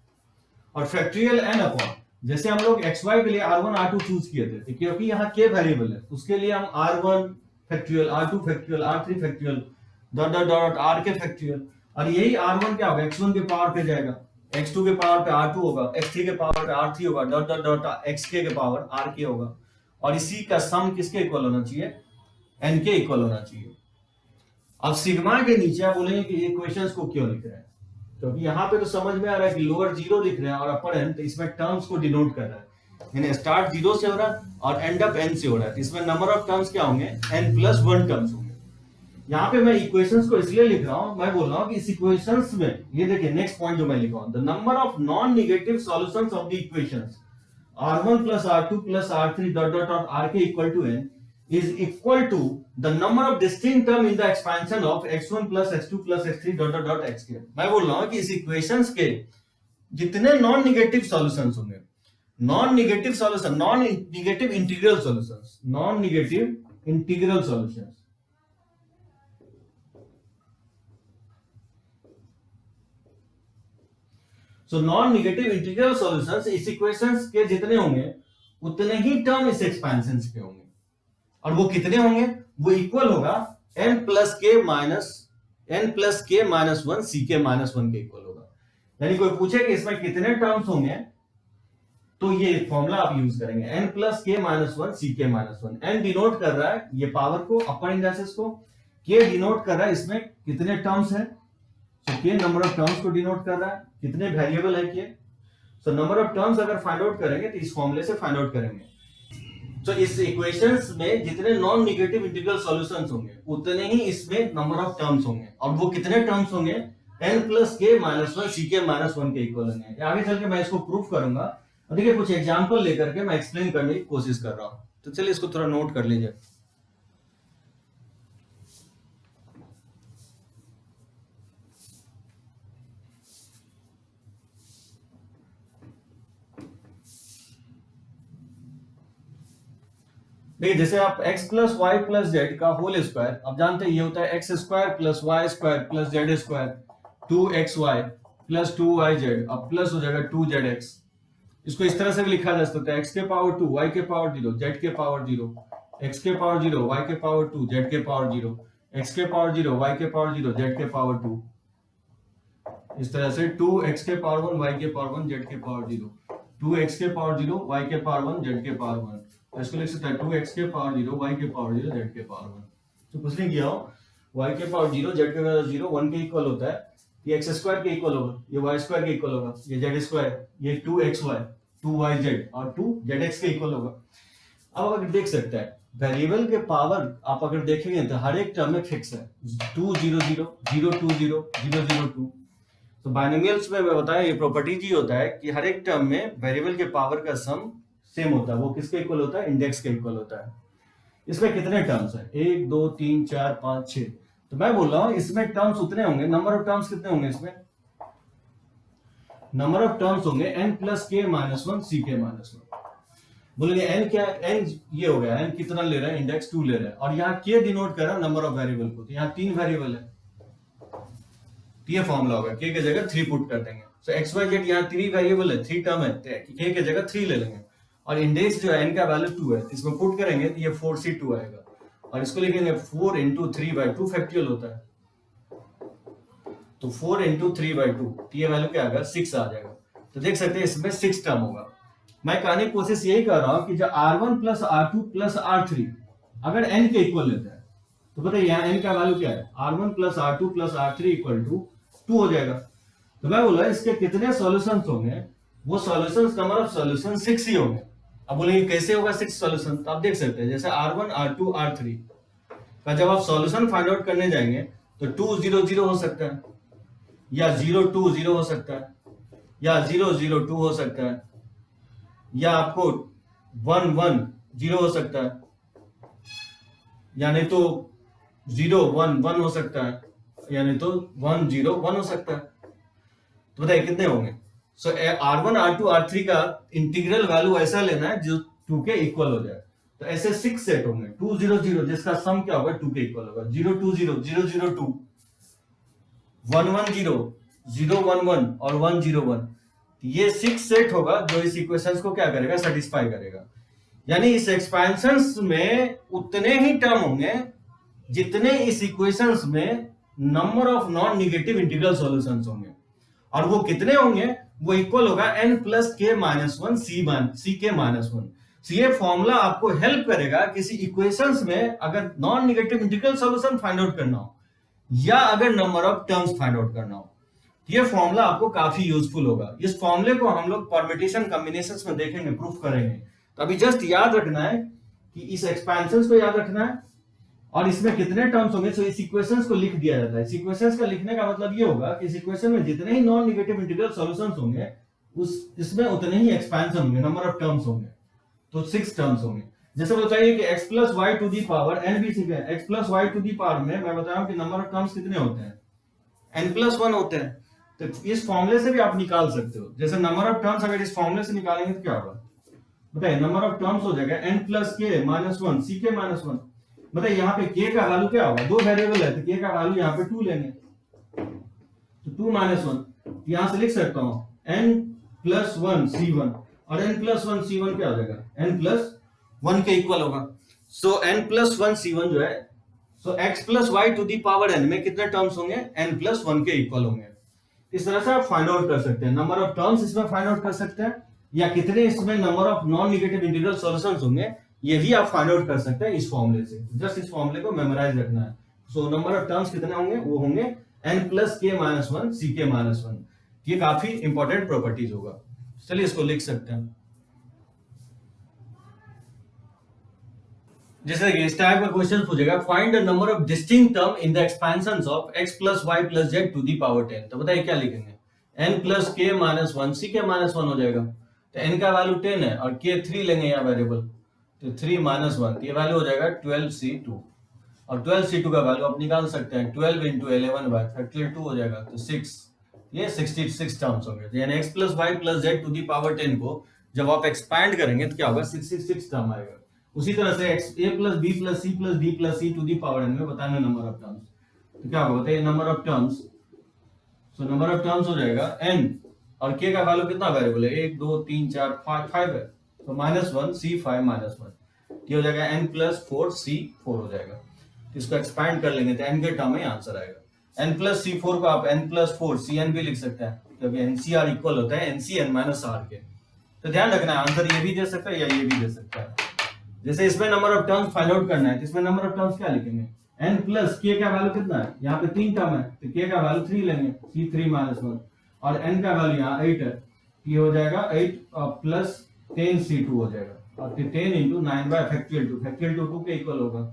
और फैक्टोरियल n अपॉन, जैसे हम लोग xy के लिए r1 r2 चूज किए थे क्योंकि यहाँ k वेरिएबल है, उसके लिए हम r1 factorial r2 factorial r3 factorial dot dot dot rk factorial, और यही r1 क्या होगा, x1 के पावर पे जाएगा, x2 के पावर पे r2 होगा, x3 के पावर पे r3 होगा, डॉट डॉट डॉट xk के पावर rk होगा। और इसी का सम किसके इक्वल होना चाहिए, n के इक्वल होना चाहिए। अब सिग्मा के नीचे आप बोलेंगे कि इक्वेशंस को क्यों लिख रहे हैं, क्योंकि यहाँ पे तो समझ में आ रहा है कि लोअर जीरो लिख रहे हैं और अपर n, तो इसमें टर्म्स को डिनोट कर रहा है, यानी स्टार्ट जीरो से हो रहा है और एंड अप n से हो रहा है। इसमें नंबर ऑफ टर्म्स क्या होंगे, n प्लस 1 टर्म्स होंगे। यहाँ पे मैं इक्वेशंस को इसलिए लिख रहा हूं, मैं बोल रहा हूं कि इस इक्वेशंस में, ये देखिए नेक्स्ट पॉइंट जो मैं लिखा हूं, the number of non negative solutions of the equations r1 plus r2 plus r3 dot dot dot rk equal to n is equal to the number of distinct term in the expansion of x1 plus x2 plus x3 dot dot dot xk। मैं बोल रहा हूं कि इस equations के जितने non negative solutions होंगे, non negative solution, non negative integral solutions, non negative integral solutions, so non negative integral solutions इस इक्वेशंस के जितने होंगे उतने ही टर्म इस एक्सपेंशंस के होंगे, और वो कितने होंगे, वो इक्वल होगा n plus k minus 1 ck minus 1 के इक्वल होगा। यानी कोई पूछे कि इसमें कितने टर्म्स होंगे तो ये फॉर्मूला आप यूज करेंगे, n plus k minus one C k minus one. N denote कर रहा है ये पावर को, अपर इंडेक्सेस को, के डिनोट कर रहा है इसमें कितने टर्म्स है, सो के नंबर ऑफ टर्म्स को डिनोट कर रहा है, कितने वेरिएबल है के, सो नंबर ऑफ टर्म्स अगर फाइंड आउट करेंगे तो इस फॉर्मूले से फाइंड आउट करेंगे। तो इस इक्वेशंस में जितने नॉन नेगेटिव इंटीग्रल सॉल्यूशंस होंगे उतने ही इसमें नंबर ऑफ टर्म्स होंगे, और वो कितने टर्म्स होंगे, n plus k minus one C k minus one के इक्वल होंगे। आगे चल के मैं इसको प्रूफ करूंगा, और देखिए कुछ एग्जांपल लेकर के मैं एक्सप्लेन करने की कोशिश कर रहा हूं, तो चलिए इसको थोड़ा नोट कर लीजिए। देखिए जैसे आप x plus y plus z का होल स्क्वायर, आप जानते हैं ये होता है x square plus y square plus z square, 2xy plus 2yz, अब प्लस हो जाएगा 2zx। इसको इस तरह से भी लिखा जा सकता है x के पावर 2 y के पावर 0 z के पावर 0, x के पावर 0 y के पावर 2 z के पावर 0, x के पावर 0 y के पावर 0 z के पावर 2। इस तरह से 2x के पावर 1 y के पावर 1 z के पावर 0, 2x के पावर 0 y के पावर 1 z के पावर 1। इसको लिख सकता है 2x के पावर 0 y के पावर 0 z के पावर 1। तो कुछ नहीं किया हो, y के पावर 0 z के पावर 0 1 के इक्वल होता है, ये x स्क्वायर के इक्वल होगा, ये y स्क्वायर के इक्वल होगा, ये z स्क्वायर, ये 2xy 2yz और 2zx के इक्वल होगा। अब अगर देख सकते हैं वेरिएबल के पावर आप अगर देखेंगे तो हर एक टर्म में फिक्स है, 2 0 0 0 2 0 0 0 2। तो बाइनोमियल्स में मैं बताया ये प्रॉपर्टी जी होता है कि हर एक टर्म में वेरिएबल के पावर का सम सेम होता है, वो किसके इक्वल होता है, इंडेक्स के इक्वल होता है। इसमें कितने टर्म्स है, 1 2 3 4 5 6, तो मैं बोल रहा हूं इसमें टर्म्स उतने होंगे, नंबर ऑफ टर्म्स कितने होंगे इसमें, नंबर ऑफ टर्म्स होंगे n plus k minus one C k minus one. बोलेंगे n क्या, n ये हो गया, n कितना ले रहा है, इंडेक्स 2 ले रहा है, और यहाँ k डिनोट कर रहा है नंबर ऑफ वेरिएबल को, तो यहाँ 3 वेरिएबल है, तो ये फॉर्मूला होगा, k की जगह 3 पुट कर देंगे। सो x y z यहाँ 3 वेरिएबल है, 3 टर्म है, तो k की जगह 3 ले लेंगे, और इंडेक्स जो है n का वैल्यू 2 है, इसमें पुट करेंगे तो ये 4c2 आएगा, और इसको लिखेंगे 4 इंटू 3/2 फैक्टोरियल होता है, तो 4 इंटू 3/2, तो ये वैल्यू क्या आएगा, 6 आ जाएगा। तो देख सकते हैं इसमें 6 टर्म होगा। मैं कहने की कोशिश यही कर रहा हूं कि जब r1 plus r2 plus r3 अगर n के इक्वल लेता है तो बताइए यहाँ n का वैल्यू क्या है, r1 plus r2 plus r3 equal to 2 हो जाएगा। तो मैं बोला इसके कितने सॉल्यूशंस होंगे, वो सॉल्यूशंस नंबर ऑफ सॉल्यूशन 6 ही होंगे। अब बोलेंगे कैसे होगा 6 सॉल्यूशन, तो आप देख सकते हैं जैसे r1 r2 r3 का जब आप सॉल्यूशन फाइंड आउट करने जाएंगे तो 2 0 0 हो सकता है, या 0 2 0 हो सकता है, या 0 0 2 हो सकता है, या आपको 1 1 0 हो सकता है, यानी तो 0 1 1 हो सकता है, यानी तो 1 0 1 हो सकता है। तो बताइए कितने होंगे। सो r1 r2 r3 का इंटीग्रल वैल्यू ऐसा लेना है जो 2 के इक्वल हो जाए। तो ऐसे 6 सेट होंगे, 2 0 0 जिसका सम क्या होगा 2 के इक्वल होगा, 0 2 0 0 0 2, 1 1 0 0 1 1 और 1 0 1। ये 6 सेट होगा जो इस इक्वेशंस को क्या करेगा, सेटिस्फाई करेगा। यानी इस एक्सपेंशंस में उतने ही टर्म होंगे जितने इस इक्वेशंस में number of non negative integral solutions होंगे, और वो कितने होंगे, वो इक्वल होगा n plus k minus one C k minus one. ये फॉर्मूला आपको हेल्प करेगा किसी इक्वेशंस में अगर non negative integral solution find out करना हो या अगर number of terms find out करना हो, ये फॉर्मूला आपको काफी यूजफुल होगा। इस फॉर्मूले को हम लोग परम्यूटेशन कॉम्बिनेशंस में देखेंगे, प्रूफ करेंगे। तो अभी जस्ट याद रखना है कि इस एक्सपेंशंस को याद रखना है और इसमें कितने टर्म्स होंगे, तो इस इक्वेशंस को लिख दिया जाता है। इस इक्वेशंस का लिखने का मतलब ये होगा कि इस इक्वेशन में जितने ही नॉन नेगेटिव इंटीग्रल सॉल्यूशंस होंगे इसमें उतने ही एक्सपेंशन होंगे, नंबर ऑफ टर्म्स होंगे, तो 6 टर्म्स होंगे। जैसे बताइए कि x plus y to the power n भी सीखे, x plus y to the power में मैं बता रहा हूं कि नंबर ऑफ टर्म्स कितने होते हैं, n प्लस 1 होते हैं। तो इस फॉर्मूले से भी आप निकाल सकते हो। जैसे नंबर ऑफ टर्म्स अगर इस फॉर्मूले से निकालेंगे तो क्या होगा, बताइए नंबर ऑफ टर्म्स हो जाएगा n plus k minus one C k minus one. बताइए यहाँ पे k का वैल्यू क्या होगा, 2 वेरिएबल है तो k का वैल्यू यहाँ पे 2 लेंगे, तो 2 माइनस 1 यहां से लिख सकता हूं n प्लस 1 c1, और n प्लस 1 c1 क्या हो जाएगा, n प्लस 1 के इक्वल होगा। सो n प्लस 1 c1 जो है, so x plus y to the power n में कितने टर्म्स होंगे, n प्लस 1 के इक्वल होंगे। इस तरह से आप फाइंड आउट कर सकते हैं, नंबर ऑफ टर्म्स इसमें फाइंड आउट कर सकते हैं, या कितने इसमें number of non negative integral solutions होंगे, ये भी आप फाइंड आउट कर सकते हैं इस फॉर्मूले से। जस्ट इस फॉर्मूले को मेमोराइज रखना है। सो नंबर ऑफ टर्म्स कितने होंगे, वो होंगे n plus k minus one C k minus one. ये काफी इंपॉर्टेंट प्रॉपर्टीज होगा। चलिए इसको लिख सकते हैं। जैसे इस टाइप का क्वेश्चन पूछेगा, find the number of distinct term in the expansions of x plus y plus z to the power 10। तो बताइए क्या लिखेंगे, n plus k minus one C k minus one हो जाएगा। तो n का वैल्यू 10 है और k 3 लेंगे यहाँ वेरिएबल, तो 3 माइनस वन, ये वैल्यू हो जाएगा 12c2। और 12c2 का वैल्यू आप निकाल सकते हैं, 12 इंटू 11 बाय फैक्टोरियल 2 हो जाएगा, तो 6, ये 66 टर्म्स होंगे। यानी x plus y plus z to the power 10 को जब आप एक्सपैंड करेंगे तो क्या होगा, 66 टर्म आएगा। उसी तरह से a plus b plus c plus d plus c to the power n में बताना नंबर ऑफ टर्म्स, तो क्या होगा बताइए, number of terms. So number of terms हो जाएगा n, और k का वैल्यू कितना वेरिएबल है, 1 2 3 4 5 है, तो माइनस वन सी 5 माइनस वन, ये हो जाएगा n प्लस 4 सी 4 हो जाएगा। तो इसको एक्सपैंड कर लेंगे तो n के टर्म में आंसर आएगा। n प्लस सी 4 को आप n प्लस 4 सी एन भी लिख सकते हैं, क्योंकि एनसीआर इक्वल होता है एनसीएन माइनस आर के। तो ध्यान रखना है, आंसर ये भी दे सकता है या ये भी दे सकता है। जैसे इसमें number of terms find out करना है, तो इसमें नंबर ऑफ टर्म्स क्या लिखेंगे, n प्लस k का वैल्यू कितना है, यहाँ पे 3 टर्म है, तो k का वैल्यू 3 लेंगे, c3 माइनस वन, और n का वैल्यू यहाँ 8 है, ये हो जाएगा 8 प्लस 10c2 हो जाएगा, और फिर 10 इंटू 9 बाय फैक्टोरियल 2, फैक्टोरियल 2 के इक्वल होगा,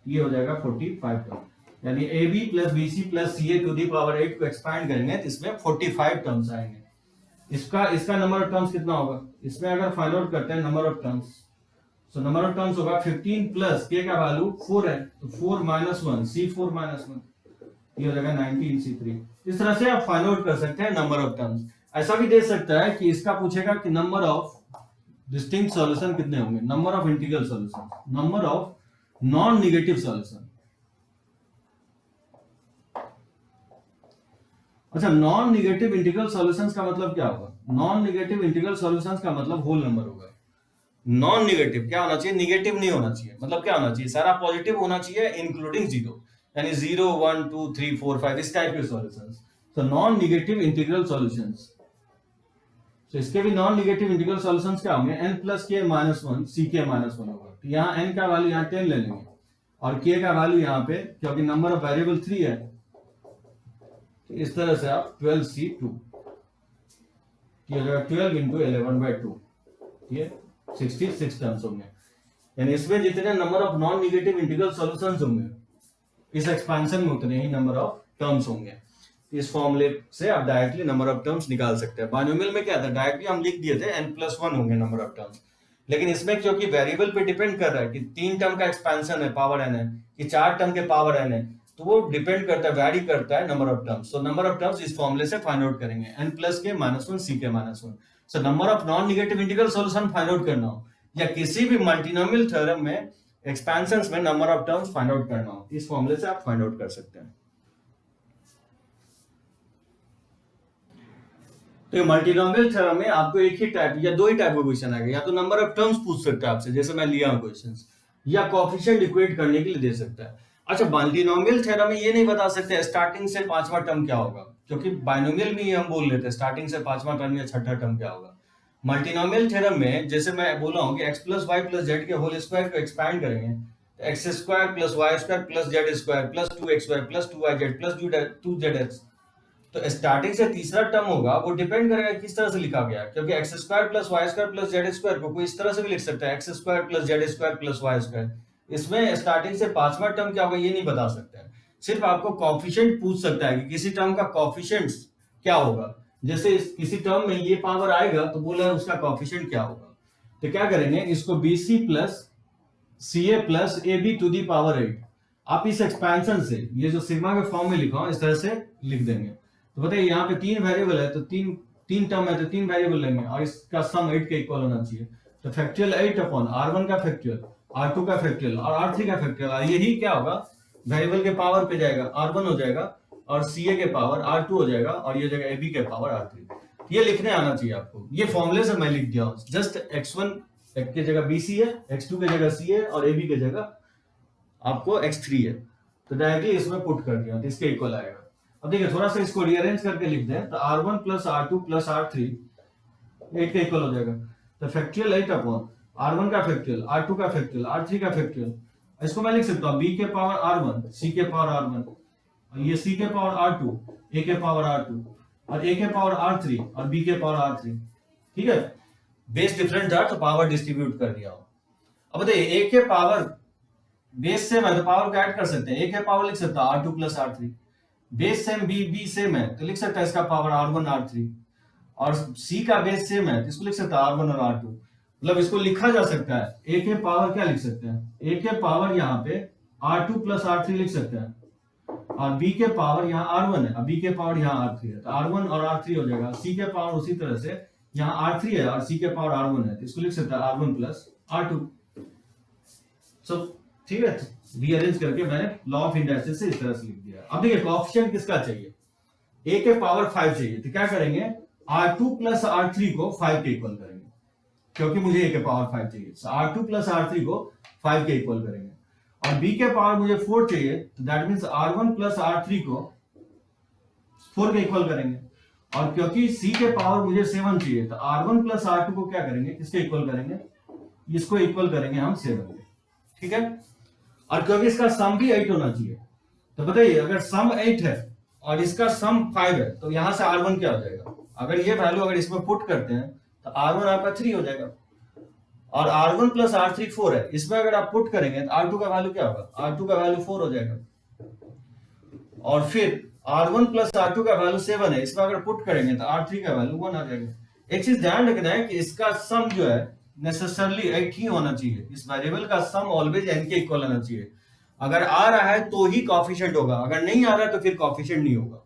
ये हो जाएगा 45 टर्म। यानी ab plus bc plus ca to the power 8 को एक्सपैंड करेंगे तो इसमें 45 टर्म्स आएंगे। इसका नंबर ऑफ टर्म्स कितना होगा, इसमें अगर फाइंड आउट करते हैं number of terms, so number of terms होगा 15 प्लस k का वैल्यू 4 है, तो 4 माइनस वन सी 4 माइनस वन, ये हो जाएगा 19 c3। इस तरह से आप फाइंड आउट कर सकते हैं नंबर ऑफ टर्म्स। ऐसा भी दे सकता है कि इसका पूछेगा कि नंबर ऑफ डिस्टिंक्ट सॉल्यूशन कितने होंगे, number of integral solution, number of non negative solution. अच्छा, नॉन निगेटिव इंटीग्रल सॉल्यूशंस का मतलब क्या होगा, नॉन निगेटिव इंटीग्रल सॉल्यूशंस का मतलब होल नंबर होगा। नॉन निगेटिव क्या होना चाहिए, निगेटिव नहीं होना चाहिए, मतलब क्या होना चाहिए, सारा पॉजिटिव होना चाहिए इंक्लूडिंग जीरो, यानी 0 1 2 3 4 5 इस टाइप के सॉल्यूशंस। तो नॉन निगेटिव इंटीग्रल सॉल्यूशंस, तो इसके भी नॉन निगेटिव इंटीग्रल सॉल्यूशंस क्या होंगे, n plus k minus one C k minus one होगा। तो यहाँ n का वैल्यू यहाँ 10 ले लेंगे, और k का वैल्यू यहाँ पे, क्योंकि नंबर ऑफ वेरिएबल 3 है, तो इस तरह से आप 12c2, ये हो जाएगा 12 इंटू 11/2, ये 66 टर्म्स होंगे। यानी इसमें जितने number of non negative integral solutions होंगे इस एक्सपेंशन में, उतने ही नंबर ऑफ टर्म्स होंगे। इस फॉर्मूले से आप डायरेक्टली नंबर ऑफ टर्म्स निकाल सकते हैं। बाइनोमियल में क्या था, डायरेक्टली हम लिख दिए थे n+1 होंगे नंबर ऑफ टर्म्स, लेकिन इसमें क्योंकि वेरिएबल पे डिपेंड कर रहा है कि 3 टर्म का एक्सपेंशन है पावर n है कि 4 टर्म के पावर n है, तो वो डिपेंड करता है, वैरी करता है नंबर ऑफ टर्म्स। तो नंबर ऑफ टर्म्स इस फॉर्मूले से फाइंड आउट करेंगे, n plus k minus one C k minus one. So number of non negative integral solution find out करना हो, या किसी भी मल्टीनोमियल थ्योरम में एक्सपेंशंस में number of terms find out करना हो, इस फॉर्मूले से आप फाइंड आउट कर सकते हैं। तो मल्टीनोमियल थ्योरम में आपको एक ही टाइप या दो ही टाइप का क्वेश्चन आएगा, या तो नंबर ऑफ टर्म्स पूछ सकता है आपसे, जैसे मैं लिया हूं क्वेश्चंस, या कोएफिशिएंट इक्वेट करने के लिए दे सकता है। अच्छा, मल्टीनोमियल थ्योरम में ये नहीं बता सकते स्टार्टिंग से पांचवा टर्म क्या होगा, क्योंकि बाइनोमियल में हम बोल लेते हैं स्टार्टिंग से पांचवा टर्म या छठा टर्म क्या होगा। मल्टीनोमियल थ्योरम में जैसे मैं बोला हूं कि x plus y plus z के होल स्क्वायर को एक्सपैंड करेंगे, तो x square plus y square plus z square plus 2xy plus 2yz plus 2zx, तो स्टार्टिंग से तीसरा टर्म होगा, वो डिपेंड करेगा किस तरह से लिखा गया, क्योंकि x square plus y square plus z square को कोई इस तरह से भी लिख सकता है, x square plus z square plus y square. इसमें स्टार्टिंग से पांचवा टर्म क्या होगा ये नहीं बता सकते हैं, सिर्फ आपको कोएफिशिएंट पूछ सकता है कि किसी टर्म का कोएफिशिएंट क्या होगा। जैसे किसी टर्म में ये पावर आएगा तो बोला है उसका कोएफिशिएंट क्या होगा, तो क्या करेंगे, इसको bc plus ca plus ab to the power 8, आप इस एक्सपेंशन से ये जो सिग्मा के फॉर्म में लिखा हूं इस तरह से लिख देंगे। तो बताइए यहाँ पे 3 वेरिएबल है, तो तीन टर्म है, तो 3 वेरिएबल लेंगे और इसका सम 8 के इक्वल होना चाहिए। तो फैक्टोरियल 8 अपॉन r1 का फैक्टोरियल, r2 का फैक्टोरियल और r3 का फैक्टोरियल, और यही क्या होगा, वेरिएबल के पावर पे जाएगा, r1 हो जाएगा और ca के पावर r2 हो जाएगा, और ये हो जाएगा ab के पावर r3। ये लिखने आना चाहिए आपको, ये फॉर्मूले से मैं लिख दिया हूं, जस्ट x1 की जगह bc है, x2 की जगह c है और ab की जगह आपको x3 है, तो डायरेक्टली इसमें पुट कर दिया तो इसके इक्वल आएगा। अब देखिए थोड़ा सा इसको रीअरेंज करके लिख दें, तो r1 plus r2 plus r3 8 का इक्वल हो जाएगा। तो फैक्टोरियल 8 अपॉन R1 का फैक्टोरियल, R2 का फैक्टोरियल, R3 का फैक्टोरियल। इसको मैं लिख सकता हूँ b के पावर R1, c के पावर R1, और ये c के पावर R2, a के पावर R2, और a के पावर R3 और b के पावर R3। ठीक है, बेस डिफरेंट था तो पावर डिस्ट्रीब्यूट कर दिया हो। अब बताइए a के पावर बेस सेम है तो पावर को ऐड कर सकते हैं। a के पावर लिख सकता है R2 plus R3, base same b same है तो लिख सकता है इसका पावर R1 R3, और c का बेस सेम है तो इसको लिख सकता है R1 और R2। मतलब इसको लिखा जा सकता है a के पावर क्या लिख सकते हैं, a के पावर यहाँ पे R2 प्लस R3 लिख सकते हैं, और b के पावर यहाँ R1 है, b के पावर यहाँ R3 है, तो R1 और R3 हो जाएगा। c के पावर उसी तरह से यहाँ R3 है और c के पावर R1 है तो इसको लिख सकता है R1 प्लस R2। ठीक है, रीअरेंज करके मैंने लॉ ऑफ इंडक्शन से इस तरह से लिख दिया। अब देखिए कोएफिशिएंट किसका चाहिए, a के पावर 5 चाहिए, तो क्या करेंगे R2 प्लस R3 को 5 के इक्वल करेंगे, क्योंकि मुझे a के पावर 5 चाहिए, तो R2 प्लस R3 को 5 के इक्वल करेंगे। और b के पावर मुझे 4 चाहिए, तो that means R1 plus R3 को 4 के इक्वल करेंगे। और क्योंकि c के पावर मुझे 7 चाहिए, तो R1 प्लस R2 को क्या करेंगे, किसके इक्वल करेंगे, इसको इक्वल करेंगे हम 7 के। ठीक है, और क्योंकि इसका सम भी 8 होना चाहिए, तो बताइए अगर सम 8 है और इसका सम 5 है तो यहां से R1 क्या हो जाएगा, अगर ये वैल्यू अगर इसमें पुट करते हैं तो R1 आपका 3 हो जाएगा, और R1 प्लस R3 4 है, इसमें अगर आप पुट करेंगे तो R2 का वैल्यू क्या होगा, R2 का वैल्यू 4 हो जाएगा। और फिर R1 प्लस R2 का वैल्यू 7 है, इसमें अगर पुट करेंगे तो R3 का वैल्यू 1 आ जाएगा। एक चीज ध्यान रखना है कि इसका सम जो है नेसेसरली 8 ही होना चाहिए, इस वेरिएबल का सम ऑलवेज n के इक्वल होना चाहिए। अगर आ रहा है तो ही कोएफिशिएंट होगा, अगर नहीं आ रहा है तो फिर कोएफिशिएंट नहीं होगा।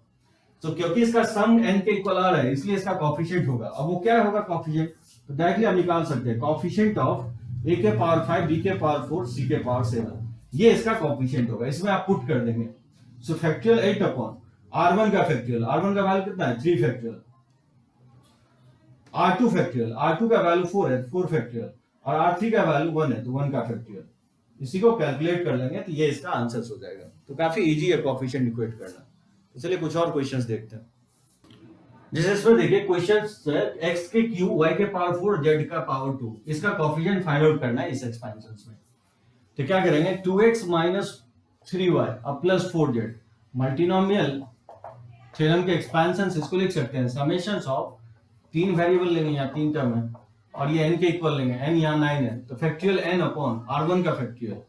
तो क्योंकि इसका सम n के इक्वल आ रहा है इसलिए इसका कोएफिशिएंट होगा। अब वो क्या होगा कोएफिशिएंट, तो डायरेक्टली आप निकाल सकते हैं कोएफिशिएंट ऑफ a के पावर 5, b के पावर 4, c के पावर 7, ये इसका कोएफिशिएंट होगा, इसमें आप पुट कर देंगे। सो फैक्टोरियल 8 अपॉन R1 का फैक्टोरियल, R1 का वैल्यू कितना है 3 फैक्टोरियल, R2 फैक्टोरियल, R2 का वैल्यू 4 है 4 फैक्टोरियल, और R3 का वैल्यू 1 है तो 1 का फैक्टोरियल। इसी को कैलकुलेट कर लेंगे तो ये इसका आंसर हो जाएगा। तो काफी इजी है कोएफिशिएंट इक्वेट करना। तो चलिए कुछ और क्वेश्चंस देखते हैं। जैसे इसमें देखिए क्वेश्चंस है x के क्यूब y के पावर 4 z का पावर 2, इसका कोएफिशिएंट फाइंड आउट करना है इस एक्सपेंशंस में। तो क्या करेंगे 2x माइनस 3y अब प्लस 4z, मल्टीनोमियल थ्योरम के एक्सपेंशंस इसको लिख सकते हैं समेशंस ऑफ 3 वेरिएबल लेंगे यहाँ 3 टर्म है, और ये n के इक्वल लेंगे, n यहाँ 9 है तो फैक्टोरियल n अपॉन R1 का फैक्टोरियल,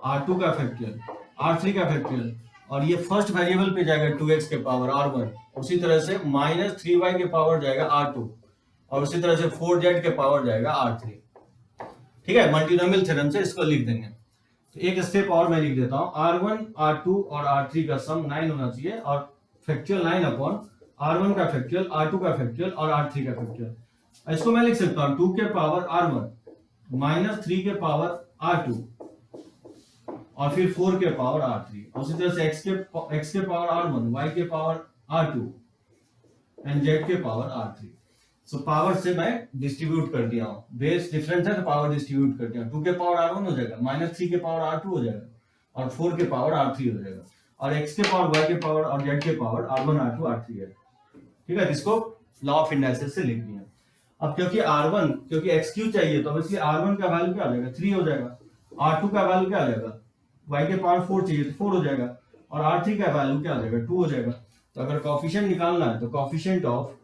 R2 का फैक्टोरियल, R3 का फैक्टोरियल, और ये फर्स्ट वेरिएबल पे जाएगा 2x के पावर R1, उसी तरह से माइनस 3y के पावर जाएगा R2, और उसी तरह से 4z के पावर जाएगा R3। ठीक है, मल्टीनोमियल थ्योरम से इसको लिख देंगे। तो एक स्टेप और मैं लिख देता हूँ, R1, R2 और R3 का सम 9 होना चाहिए, और फैक्टोरियल 9 अपॉन R1 का फैक्टोरियल, R2 का फैक्टोरियल और R3 का फैक्टोरियल। इसको मैं लिख सकता हूँ 2 के पावर R1 माइनस 3 के पावर R2 और फिर 4 के पावर R3, और उसी तरह से x के पावर R1, y के पावर R2 एंड z के पावर R3। सो पावर से मैं डिस्ट्रीब्यूट कर दिया हूँ, बेस डिफरेंस है तो पावर डिस्ट्रीब्यूट कर दिया। 2 के पावर R1 हो जाएगा, माइनस 3 के पावर R2 हो जाएगा, और 4 के पावर R3 हो जाएगा, और x के पावर y के पावर और z के पावर R1 R2 R3 है। ठीक है, इसको लॉ ऑफ इंडाइसेस से लिख दिया। अब क्योंकि x क्यू चाहिए तो ऑब्वियसली R1 का वैल्यू क्या आ जाएगा 3 हो जाएगा, R2 का वैल्यू क्या आ जाएगा, y के पावर 4 चाहिए तो 4 हो जाएगा, और R3 का वैल्यू क्या आ जाएगा 2 हो जाएगा। तो अगर कोएफिशिएंट निकालना है तो कोएफिशिएंट ऑफ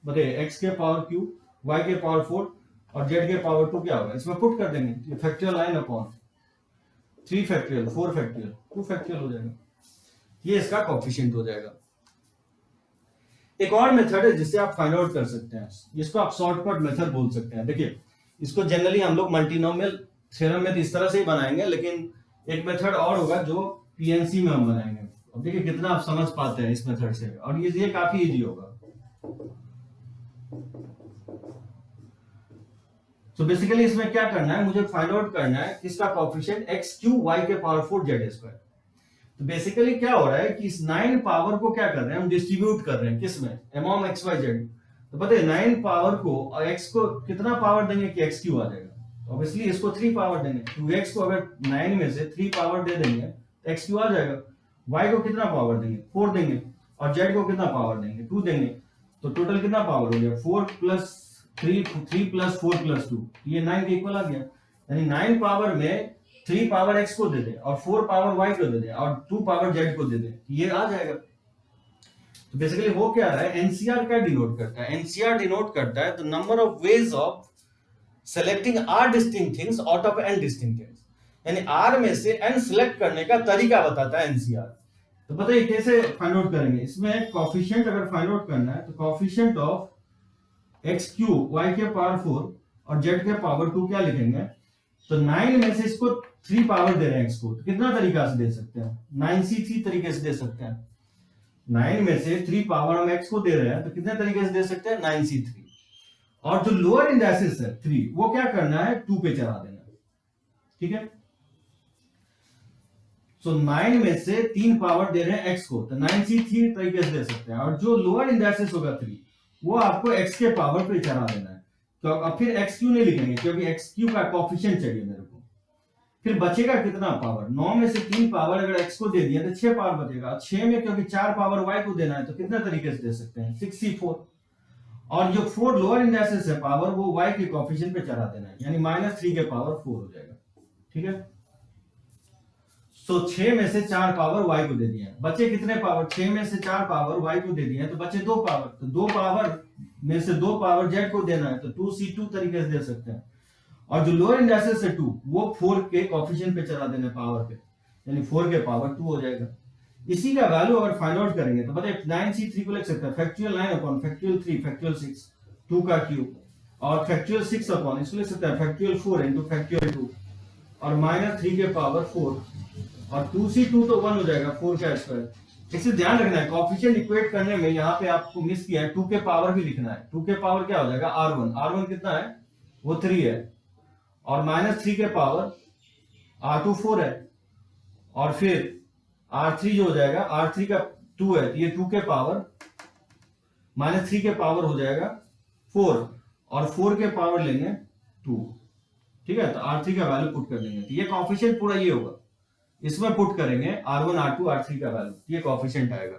बताइए x के पावर क्यू, y के पावर 4 और z के पावर 2 क्या होगा, इसमें पुट कर देंगे, factorial 9 upon 3 factorial 4 factorial 2 factorial हो जाएगा, ये इसका कोएफिशिएंट हो जाएगा। एक और मेथड है जिससे आप फाइंड आउट कर सकते हैं, इसको आप शॉर्टकट मेथड बोल सकते हैं। देखिए इसको जनरली हम लोग मल्टीनोमियल थ्योरम में तो इस तरह से ही बनाएंगे, लेकिन एक मेथड और होगा जो पीएनसी में हम बनाएंगे। अब देखिए कितना आप समझ पाते हैं इस मेथड से, और ये काफी इजी होगा। तो बेसिकली इसमें क्या करना है, मुझे फाइंड आउट करना है किसका कोएफिशिएंट x क्यू y के पावर 4 z स्क्वायर। तो बेसिकली क्या हो रहा है कि इस 9 पावर को क्या कर रहे हैं हम डिस्ट्रीब्यूट कर रहे हैं किसमें, अमॉन्ग x y z। तो बताइए 9 पावर को और x को कितना पावर देंगे कि x क्यू आ जाएगा, तो ऑब्वियसली इसको 3 पावर देंगे, 2x को अगर 9 में से 3 पावर दे देंगे तो x क्यू आ जाएगा। y को कितना पावर देंगे 4 देंगे, और z को कितना पावर देंगे 2 देंगे, तो टोटल कितना पावर हो गया 4 प्लस 3 प्लस 4 प्लस 2, ये 9 के इक्वल आ गया। यानी 9 पावर में 3 पावर x को दे दे और 4 पावर y को दे दे और 2 पावर z को दे दे, ये आ जाएगा। तो बेसिकली वो क्या रहा है, एनसीआर क्या डिनोट करता है, एनसीआर डिनोट करता है the number of ways of selecting r distinct things out of n distinct things, यानी आर में से एन सिलेक्ट करने का तरीका बताता है एनसीआर। तो बताइए कैसे फाइंड आउट करेंगे, इसमें कोफिशिएंट अगर फाइंड आउट करना है तो coefficient of x cube y के पावर 4 और जेड के पावर 2 क्या लिखेंगे, तो 9 में से इसको 3 पावर दे रहे हैं एक्स को, तो कितना तरीका से दे सकते हैं, 9c3 तरीके से दे सकते हैं। 9 में से 3 पावर हम x को दे रहे हैं तो कितने तरीके से दे सकते हैं, 9c3। और जो लोअर इंडाइसिस है 3, वो क्या करना है, 2 पे चढ़ा देना है, ठीक है। सो 9 में से 3 पावर दे रहे हैं x को, तो 9c3 तरीके से दे सकते हैं। और जो लोअर इंडाइसिस होगा 3, वो आपको x के पावर पे चढ़ा देना है। तो अब फिर x क्यू नहीं लिखेंगे क्योंकि x क्यू का कोफिशिएंट चाहिए मेरे को। फिर बचेगा कितना पावर, 9 में से 3 पावर अगर x को दे दिया तो 6 पावर बचेगा। 6 में क्योंकि 4 पावर y को देना है तो कितने तरीके से दे सकते हैं, 6c4। और जो 4 लोअर इंडाइसिस है पावर, वो y के कोफिशिएंट पे चढ़ा देना है, यानी -3 के पावर 4 हो जाएगा, ठीक है। सो 6 में से 4 पावर y को दे दिया, बचे कितने पावर, 6 में से 4 पावर y को दे दिया तो बचे 2 पावर, तो 2 पावर में से 2 पावर z को देना है तो 2c2 तरीके से दे सकते हैं। और जो लोअर इंडाइसिस है 2, वो 4 के कोफिशिएंट पे चला देना पावर पे, यानी 4 के पावर 2 हो जाएगा। इसी का वैल्यू अगर फाइंड आउट करेंगे तो बताइए 9c3 को लिख सकते हैं फैक्टोरियल 9 अपॉन फैक्टोरियल 3 फैक्टोरियल 6, 2 का क्यूब, और फैक्टोरियल 6 अपॉन इसको लिख सकते हैं फैक्टोरियल 4 इनटू फैक्टोरियल 2 और -3 के पावर 4, और 2c2 तो 1 हो जाएगा 4 का स्क्वायर। इससे ध्यान रखना है कोफिशिएंट इक्वेट करने में यहाँ पे आपको मिस किया है, 2 के पावर भी लिखना है। 2 के पावर क्या हो जाएगा, r1 कितना है, वो 3 है, और -3 के पावर r2 4 है, और फिर r3 जो हो जाएगा, r3 का 2 है तो ये 2 के पावर -3 के पावर हो जाएगा 4, और 4 के पावर लेंगे 2, ठीक है। तो r3 का वैल्यू पुट कर देंगे, तो ये कोफिशिएंट पूरा ये होगा, इसमें पुट करेंगे r1 r2 r3 का वैल्यू, ये कोफिशिएंट आएगा।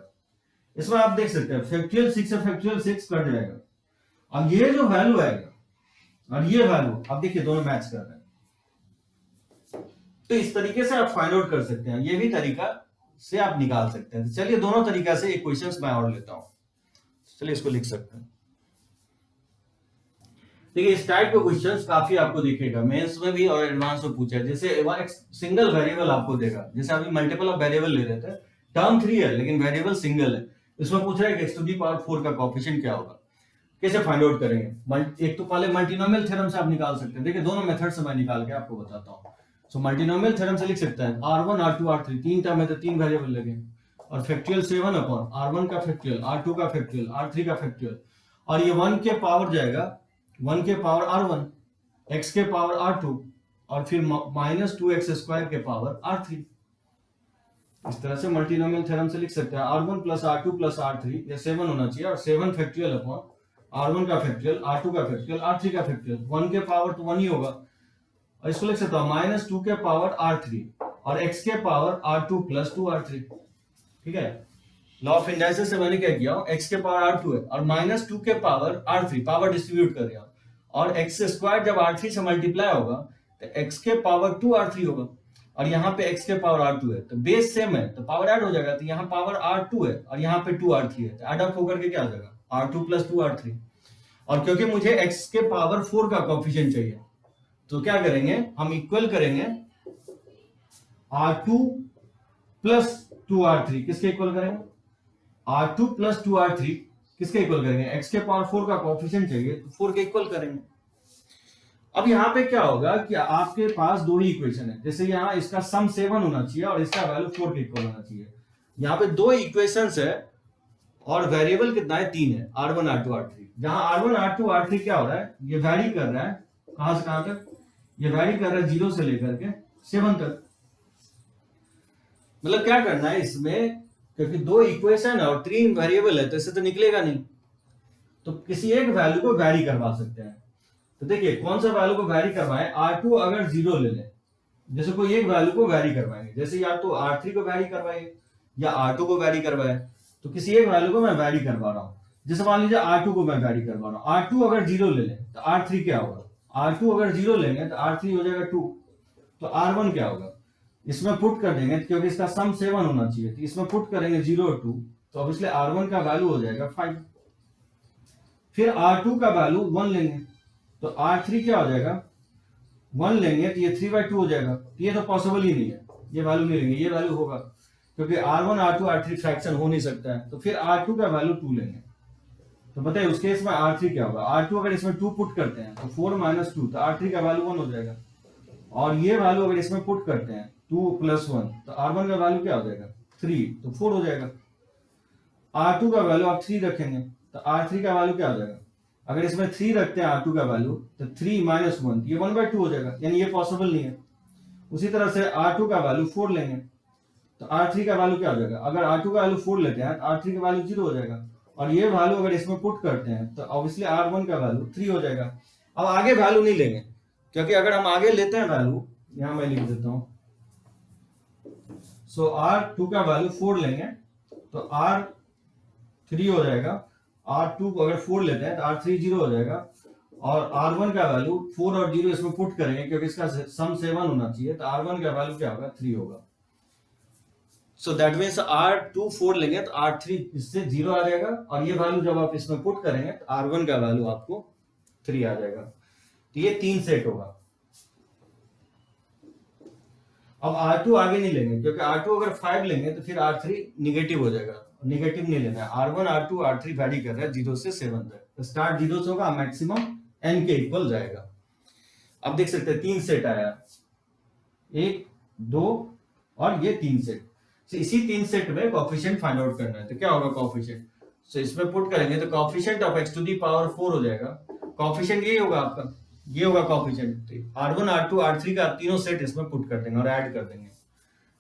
इसमें आप देख सकते हैं फैक्टोरियल 6 से फैक्टोरियल 6 कट जाएगा, अब ये जो वैल्यू आएगा और ये वैल्यू आप देखिए दोनों मैच कर रहे हैं। तो इस तरीके से आप फाइंड आउट कर सकते हैं, ये भी तरीका से आप निकाल सकते हैं। चलिए दोनों तरीका से एक क्वेश्चंस मैं और लेता हूं, चलिए इसको लिख सकते हैं। देखिए इस टाइप के क्वेश्चंस काफी आपको दिखेगा मेंस में भी और एडवांस में पूछा है। जैसे एक सिंगल वेरिएबल आपको देगा, जैसे अभी मल्टीपल ऑफ वेरिएबल ले रहे थे, टर्म 3 है लेकिन वेरिएबल सिंगल है, इसमें पूछ रहा है कि x टू दी पावर 4 का कोफिशिएंट क्या होगा, कैसे फाइंड आउट करेंगे। एक तो पहले मल्टीनोमियल थ्योरम से आप निकाल सकते हैं, देखिए दोनों मेथड से मैं निकाल के आपको बताता हूं। सो मल्टीनोमियल थ्योरम से लिख सकते हैं r1 r2 r3, 3 टर्म है तो 3 वेरिएबल लगे, और फैक्टोरियल 7 अपॉन r1 का फैक्टोरियल, r2 का फैक्टोरियल, r3 का फैक्टोरियल, और ये 1 के पावर जाएगा 1 के पावर r1, x के पावर r2, और फिर -2x स्क्वायर के पावर r3। इस तरह से मल्टीनोमियल थ्योरम से लिख सकते हैं r1 plus r2 plus r3, ये 7 होना चाहिए, और 7 फैक्टोरियल अपॉन r1 का फैक्टोरियल, r2 का फैक्टोरियल, r3 का फैक्टोरियल, 1 के पावर तो 1 ही होगा, और इसको लिख सकता हूं -2 के पावर r3 और x के पावर r2 प्लस 2r3, ठीक है। लॉ ऑफ इंडाइसिस से मैंने क्या किया, x के पावर r2 है और -2 के पावर r3, पावर डिस्ट्रीब्यूट कर दिया, और x स्क्वायर जब r3 से मल्टीप्लाई होगा तो x के पावर 2r3 होगा, और यहाँ पे x के पावर r2 है तो बेस सेम है तो पावर ऐड हो जाएगा, तो यहाँ पावर r2 है और यहाँ पे 2r3 है, तो ऐड अप होकर के क्या आ जाएगा r2 प्लस 2r3। और क्योंकि मुझे x के पावर 4 का कोफिशिएंट चाहिए तो क्या करेंगे, हम इक्वल करेंगे r2 प्लस 2r3, किसके इक्वल करेंगे, r2 प्लस 2r3 किसके इक्वल करेंगे, x के पावर 4 का कोफिशिएंट चाहिए तो 4 के इक्वल करेंगे। अब यहाँ पे क्या होगा कि आपके पास दो ही इक्वेशन है, जैसे यहाँ इसका सम 7 होना चाहिए और इसका वैल्यू 4 के इक्वल होना चाहिए। यहाँ पे दो इक्वेशंस है और वेरिएबल कितना है, 3 है, r1 r2 r3। जहां r1 r2 r3 क्या हो रहा है, ये वैरी कर रहा है, कहां से कहां तक, ये वैरी कर रहा है 0 से लेकर के 7 तक। मतलब क्या करना है इसमें, क्योंकि दो इक्वेशन और 3 वेरिएबल है तो इससे तो निकलेगा नहीं, तो किसी एक वैल्यू को वैरी करवा सकते हैं। तो देखिए कौन सा वैल्यू को वैरी करवाएं, r2 अगर 0 ले लें, जैसे कोई एक वैल्यू को वैरी करवाएंगे, जैसे या तो r3 को वैरी करवाइए या r2 को वैरी करवाए, तो किसी एक वैल्यू को मैं वैरी करवा रहा हूं। जैसे मान लीजिए R2 को मैं वैरी करवा रहा हूँ, R2 अगर 0 ले लें तो R3 क्या होगा, R2 अगर 0 लेंगे तो R3 हो जाएगा 2, तो R1 क्या होगा, इसमें पुट कर देंगे क्योंकि इसका सम 7 होना चाहिए, तो इसमें पुट करेंगे 0 और 2, तो ऑब्वियसली R1 का वैल्यू हो जाएगा 5। फिर R2 का वैल्यू 1 लेंगे तो R3 क्या हो जाएगा, 1 लेंगे तो ये 3/2 हो जाएगा, तो ये तो पॉसिबल ही नहीं है, ये वैल्यू नहीं लेंगे, ये वैल्यू होगा क्योंकि R1 R2 R3 फ्रैक्शन हो नहीं सकता है। तो फिर R2 का वैल्यू 2 लेंगे, तो बताइए उस केस में R3 क्या होगा, R2 अगर इसमें 2 पुट करते हैं तो 4 - 2, तो R3 का वैल्यू 1 हो जाएगा, और ये वैल्यू अगर इसमें पुट करते हैं 2 + 1 तो R1 का वैल्यू क्या हो जाएगा 3, तो 4 हो जाएगा। R2 का वैल्यू आप 3 रखेंगे तो R3 का वैल्यू क्या हो जाएगा, अगर इसमें 3 रखते हैं R2 का वैल्यू तो 3 - 1 ये 1/2 हो जाएगा, यानी ये पॉसिबल नहीं है। उसी तरह से R2 का वैल्यू 4 लेंगे तो R3 का वैल्यू क्या हो जाएगा, अगर R2 का वैल्यू 4 लेते हैं तो R3 का वैल्यू 0 हो जाएगा, और ये वैल्यू अगर इसमें पुट करते हैं तो ऑब्वियसली R1 का वैल्यू 3 हो जाएगा। अब आगे वैल्यू नहीं लेंगे क्योंकि अगर हम आगे लेते हैं वैल्यू, यहां मैं लिख देता हूं, सो R2 का वैल्यू 4 लेंगे तो R3 हो जाएगा, R2 को अगर 4 लेते हैं तो R3 0 हो जाएगा, और R1 का वैल्यू 4 और 0 इसमें पुट करेंगे क्योंकि इसका सम 7 होना चाहिए, तो R1 का वैल्यू क्या होगा 3 होगा। सो दैट मीन्स R2 4 लेंगे तो R3 इससे 0 आ जाएगा, और ये वैल्यू जब आप इसमें पुट करेंगे तो R1 का वैल्यू आपको 3 आ जाएगा। तो ये 3 सेट होगा। अब R2 आगे नहीं लेंगे क्योंकि R2 अगर 5 लेंगे तो फिर R3 निगेटिव हो जाएगा, निगेटिव नहीं लेना है। R1 R2 R3 वैरी कर रहा है 0 से 7 तक, तो स्टार्ट 0 से होगा, मैक्सिमम n के इक्वल जाएगा। अब देख सकते हैं 3 सेट आया, 1 2 और ये 3 सेट। तो इसी 3 सेट में कोएफिशिएंट फाइंड आउट करना है, तो क्या होगा कोएफिशिएंट, सो इसमें पुट करेंगे तो कोएफिशिएंट ऑफ x⁴ हो जाएगा। कोएफिशिएंट ये होगा आपका, ये होगा कोएफिशिएंट। R1 R2 R3 का तीनों सेट इसमें पुट कर देंगे और ऐड कर देंगे,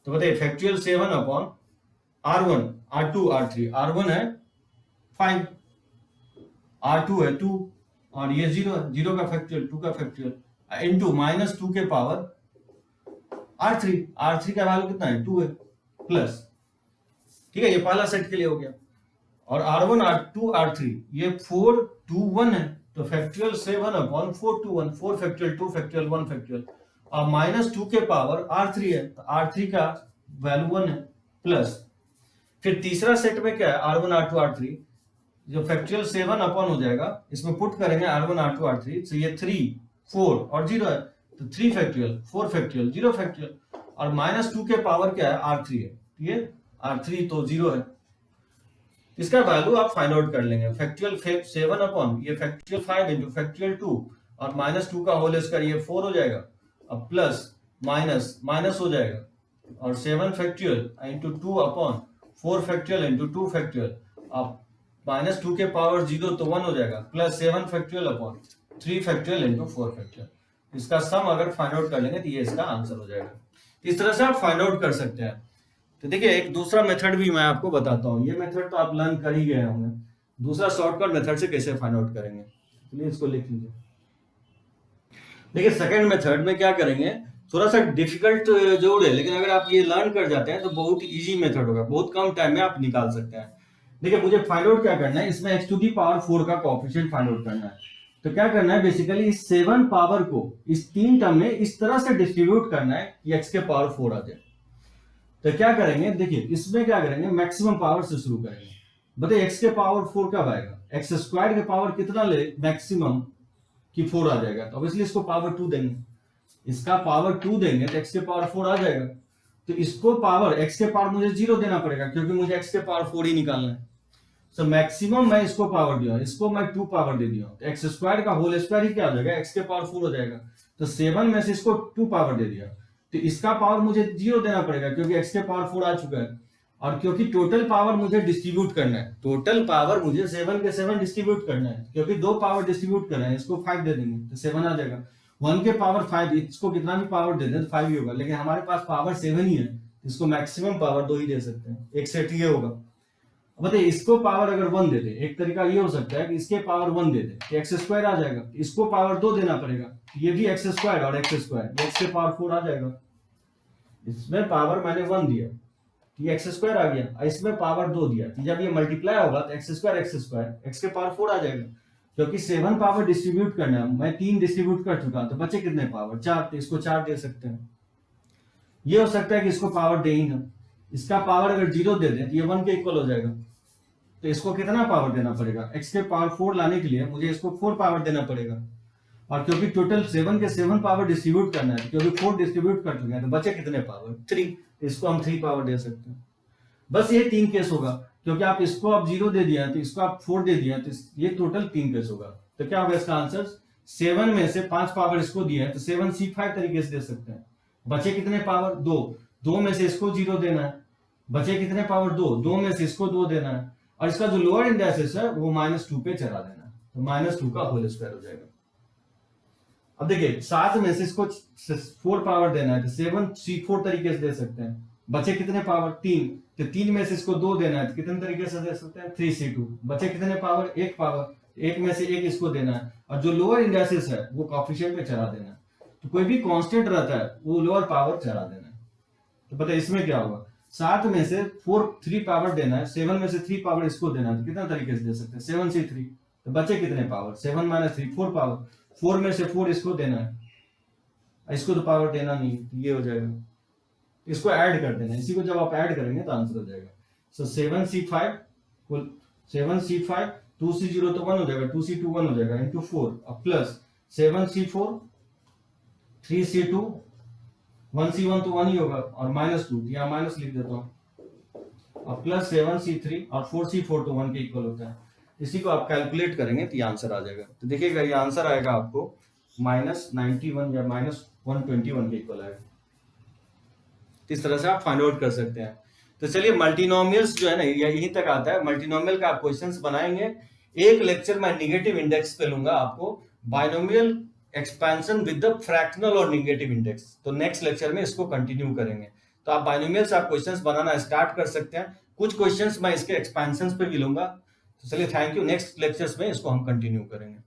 तो बताइए factorial 7 upon R1 R2 R3, R1 है 5, R2 है 2, और ये 0 है, 0 का फैक्टोरियल 2 का फैक्टोरियल इनटू -2 के पावर R3, R3 का वैल्यू कितना है 2 है, प्लस, ठीक है, ये पहला सेट के लिए हो गया। और R1 R2 R3 ये 4 2 1 है, तो factorial 7 upon 4 2 1, 4 factorial 2 factorial 1 factorial, और -2 के पावर R3 है, तो R3 का वैल्यू 1 है, प्लस फिर तीसरा सेट में क्या है R1 R2 R3, जो फैक्टोरियल 7 अपॉन हो जाएगा, इसमें पुट करेंगे R1 R2 R3, तो ये 3 4 और 0 है, तो 3 फैक्टोरियल 4 फैक्टोरियल 0 फैक्टोरियल, और -2 के पावर क्या है R3 है, ये R3 तो 0 है। इसका वैल्यू आप फाइंड आउट कर लेंगे, फैक्टोरियल 7 अपॉन ये फैक्टोरियल 5 इंटू फैक्टोरियल 2 और -2 का होल स्क्वायर ये 4 हो जाएगा, अब प्लस माइनस माइनस हो जाएगा, और 7 factorial into 2 upon 4 factorial into 2 factorial, अब -2 के पावर 0 तो 1 हो जाएगा, plus 7 factorial upon 3 factorial into 4 factorial. इसका सम अगर फाइंड आउट कर लेंगे तो ये इसका आंसर हो जाएगा। इस तरह से आप फाइंड आउट कर सकते हैं। तो देखिए एक दूसरा मेथड भी मैं आपको बताता हूँ, ये मेथड तो आप लर्न कर ही गए होंगे, दूसरा शॉर्टकट मेथड से कैसे फाइंड आउट करेंगे, चलिए इसको लिख लीजिए। देखिए सेकंड मेथड में क्या करेंगे, थोड़ा सा डिफिकल्ट जरूर है, लेकिन अगर आप ये लर्न कर जाते हैं तो बहुत इजी मेथड होगा, बहुत कम टाइम में आप निकाल सकते हैं। देखिए मुझे फाइंड आउट क्या करना है, इसमें x⁴ का कोएफिशिएंट फाइंड आउट करना है। तो क्या करना है, बेसिकली इस 7 पावर को इस 3 टर्म में इस तरह से डिस्ट्रीब्यूट करना है कि x⁴ आ जाए। तो क्या करेंगे, देखिए इसमें क्या करेंगे, मैक्सिमम पावर से शुरू करेंगे। बताइए x⁴ कब आएगा, x² के पावर कितना ले मैक्सिमम की 4 आ जाएगा, तो ऑब्वियसली इसको पावर 2 देंगे, इसका पावर 2 देंगे तो x⁴ आ जाएगा। तो इसको पावर x के पावर मुझे 0 देना पड़ेगा क्योंकि मुझे x⁴ 4 ही निकालना है। तो मैक्सिमम मैं इसको पावर दिया, इसको मैं 2 पावर दे दिया, तो x² का होल स्क्वायर ही क्या हो जाएगा, x⁴ 4 हो जाएगा। तो 7 में से इसको 2 पावर दे दिया, तो इसका पावर मुझे 0 देना पड़ेगा क्योंकि x⁴ 4 आ चुका है, और क्योंकि टोटल पावर मुझे डिस्ट्रीब्यूट करना है, टोटल पावर मुझे 7 के 7 डिस्ट्रीब्यूट करना है, क्योंकि 2 पावर डिस्ट्रीब्यूट करना है, इसको 5 दे देंगे तो 7 आ जाएगा। 1 के पावर 5, इसको कितना भी पावर दे दें तो 5 ही होगा, लेकिन हमारे पास पावर 7 ही है, इसको मैक्सिमम पावर 2 ही दे सकते हैं, एक सेट ये होगा। बताइए इसको पावर अगर 1 दे दे, एक तरीका ये हो सकता है कि इसके पावर 1 दे दे तो x² आ जाएगा, इसको पावर 2 देना पड़ेगा, ये भी x² और x², x⁴ आ जाएगा। इसमें पावर मैंने 1 दिया, ये एक्स स्क्वायर आ गया, इसमें पावर 2 दिया, तो जब ये मल्टीप्लाई होगा तो एक्स स्क्वायर एक्स के पावर 4 आ जाएगा, क्योंकि 7 पावर डिस्ट्रीब्यूट करना है, मैं 3 डिस्ट्रीब्यूट कर चुका, तो बचे कितने पावर 4, तो इसको 4 दे सकते हैं। ये हो सकता है कि इसको पावर दे ही ना, इसका पावर अगर 0 दे दें तो ये 1 के इक्वल हो जाएगा, तो इसको कितना पावर देना पड़ेगा, x के पावर 4 लाने के लिए मुझे इसको 4 पावर देना पड़ेगा, और क्योंकि टोटल 7 के 7 पावर डिस्ट्रीब्यूट करना है, क्योंकि 4 डिस्ट्रीब्यूट कर चुके हैं, तो बचे कितने पावर 3, इसको हम 3 पावर दे सकते हैं। बस ये 3 केस होगा, क्योंकि आप इसको आप 0 दे दिया तो इसको आप 4 दे दिया, तो ये टोटल 3 केस होगा। तो क्या होगा इसका आंसर, 7 में से 5 पावर इसको दिया है तो 7C5 तरीके से दे सकते हैं। बचे कितने पावर 2 में से इसको 0 देना है, बचे कितने पावर 2 में से इसको 2 देना है, और इसका जो लोअर इंडेक्सेस है वो -2 पे चला देना, तो -2 का होल स्क्वायर हो जाएगा। अब देखिए 7 में से इसको 4 पावर देना है तो 7C4 तरीके से दे सकते हैं। बचे कितने पावर 3, तो 3 में से इसको 2 देना है तो कितने तरीके से दे सकते हैं 3C2। बचे कितने पावर 1 पावर, 1 में से 1 इसको देना है, और जो लोअर इंडेक्सेस है वो कोएफिशिएंट पे चला देना है। तो कोई भी कांस्टेंट रहता है वो लोअर पावर चला देना है। तो पता है इसमें क्या होगा, 7 में से 3 पावर देना है, 7 में से 3 पावर इसको देना है, तो कितना तरीके से दे सकते हैं 7C3। तो बचे कितने पावर 7 - 3 4 पावर, 4 में से 4 इसको देना है, इसको तो पावर देना नहीं, तो ये हो जाएगा, इसको ऐड कर देना, इसी को जब आप ऐड करेंगे तो आंसर हो जाएगा। सो 7C5 2C0 तो 1 हो जाएगा, 2C2 1 हो जाएगा इंटू 4, अब प्लस 7C4 3C2 1C1 तो 1 ही होगा, और -2 यहाँ माइनस लिख देता हूँ, अब प्लस 7C3 और 4C4 तो 1 के इक्वल होता है। इसी को आप कैलकुलेट करेंगे तो ये आंसर आ जाएगा। तो देखिएगा ये आंसर आएगा आपको -91 या -121 के इक्वल आएगा। इस तरह से आप फाइंड आउट कर सकते हैं। तो चलिए मल्टीनोमियल्स जो है ना यहीं तक आता है, मल्टीनोमियल का आप क्वेश्चंस बनाएंगे। एक लेक्चर मैं निगेटिव इंडेक्स पे लूंगा आपको, binomial expansion with the fractional और निगेटिव इंडेक्स। तो नेक्स्ट लेक्चर में इसको कंटिन्यू करेंगे। तो आप बाइनोमियल से आप क्वेश्चंस बनाना स्टार्ट कर सकते हैं। कुछ क्वेश्चंस मैं इसके एक्सपेंशन पे भी लूंगा। तो चलिए थैंक यू, नेक्स्ट लेक्चर्स में इसको हम कंटिन्यू करेंगे।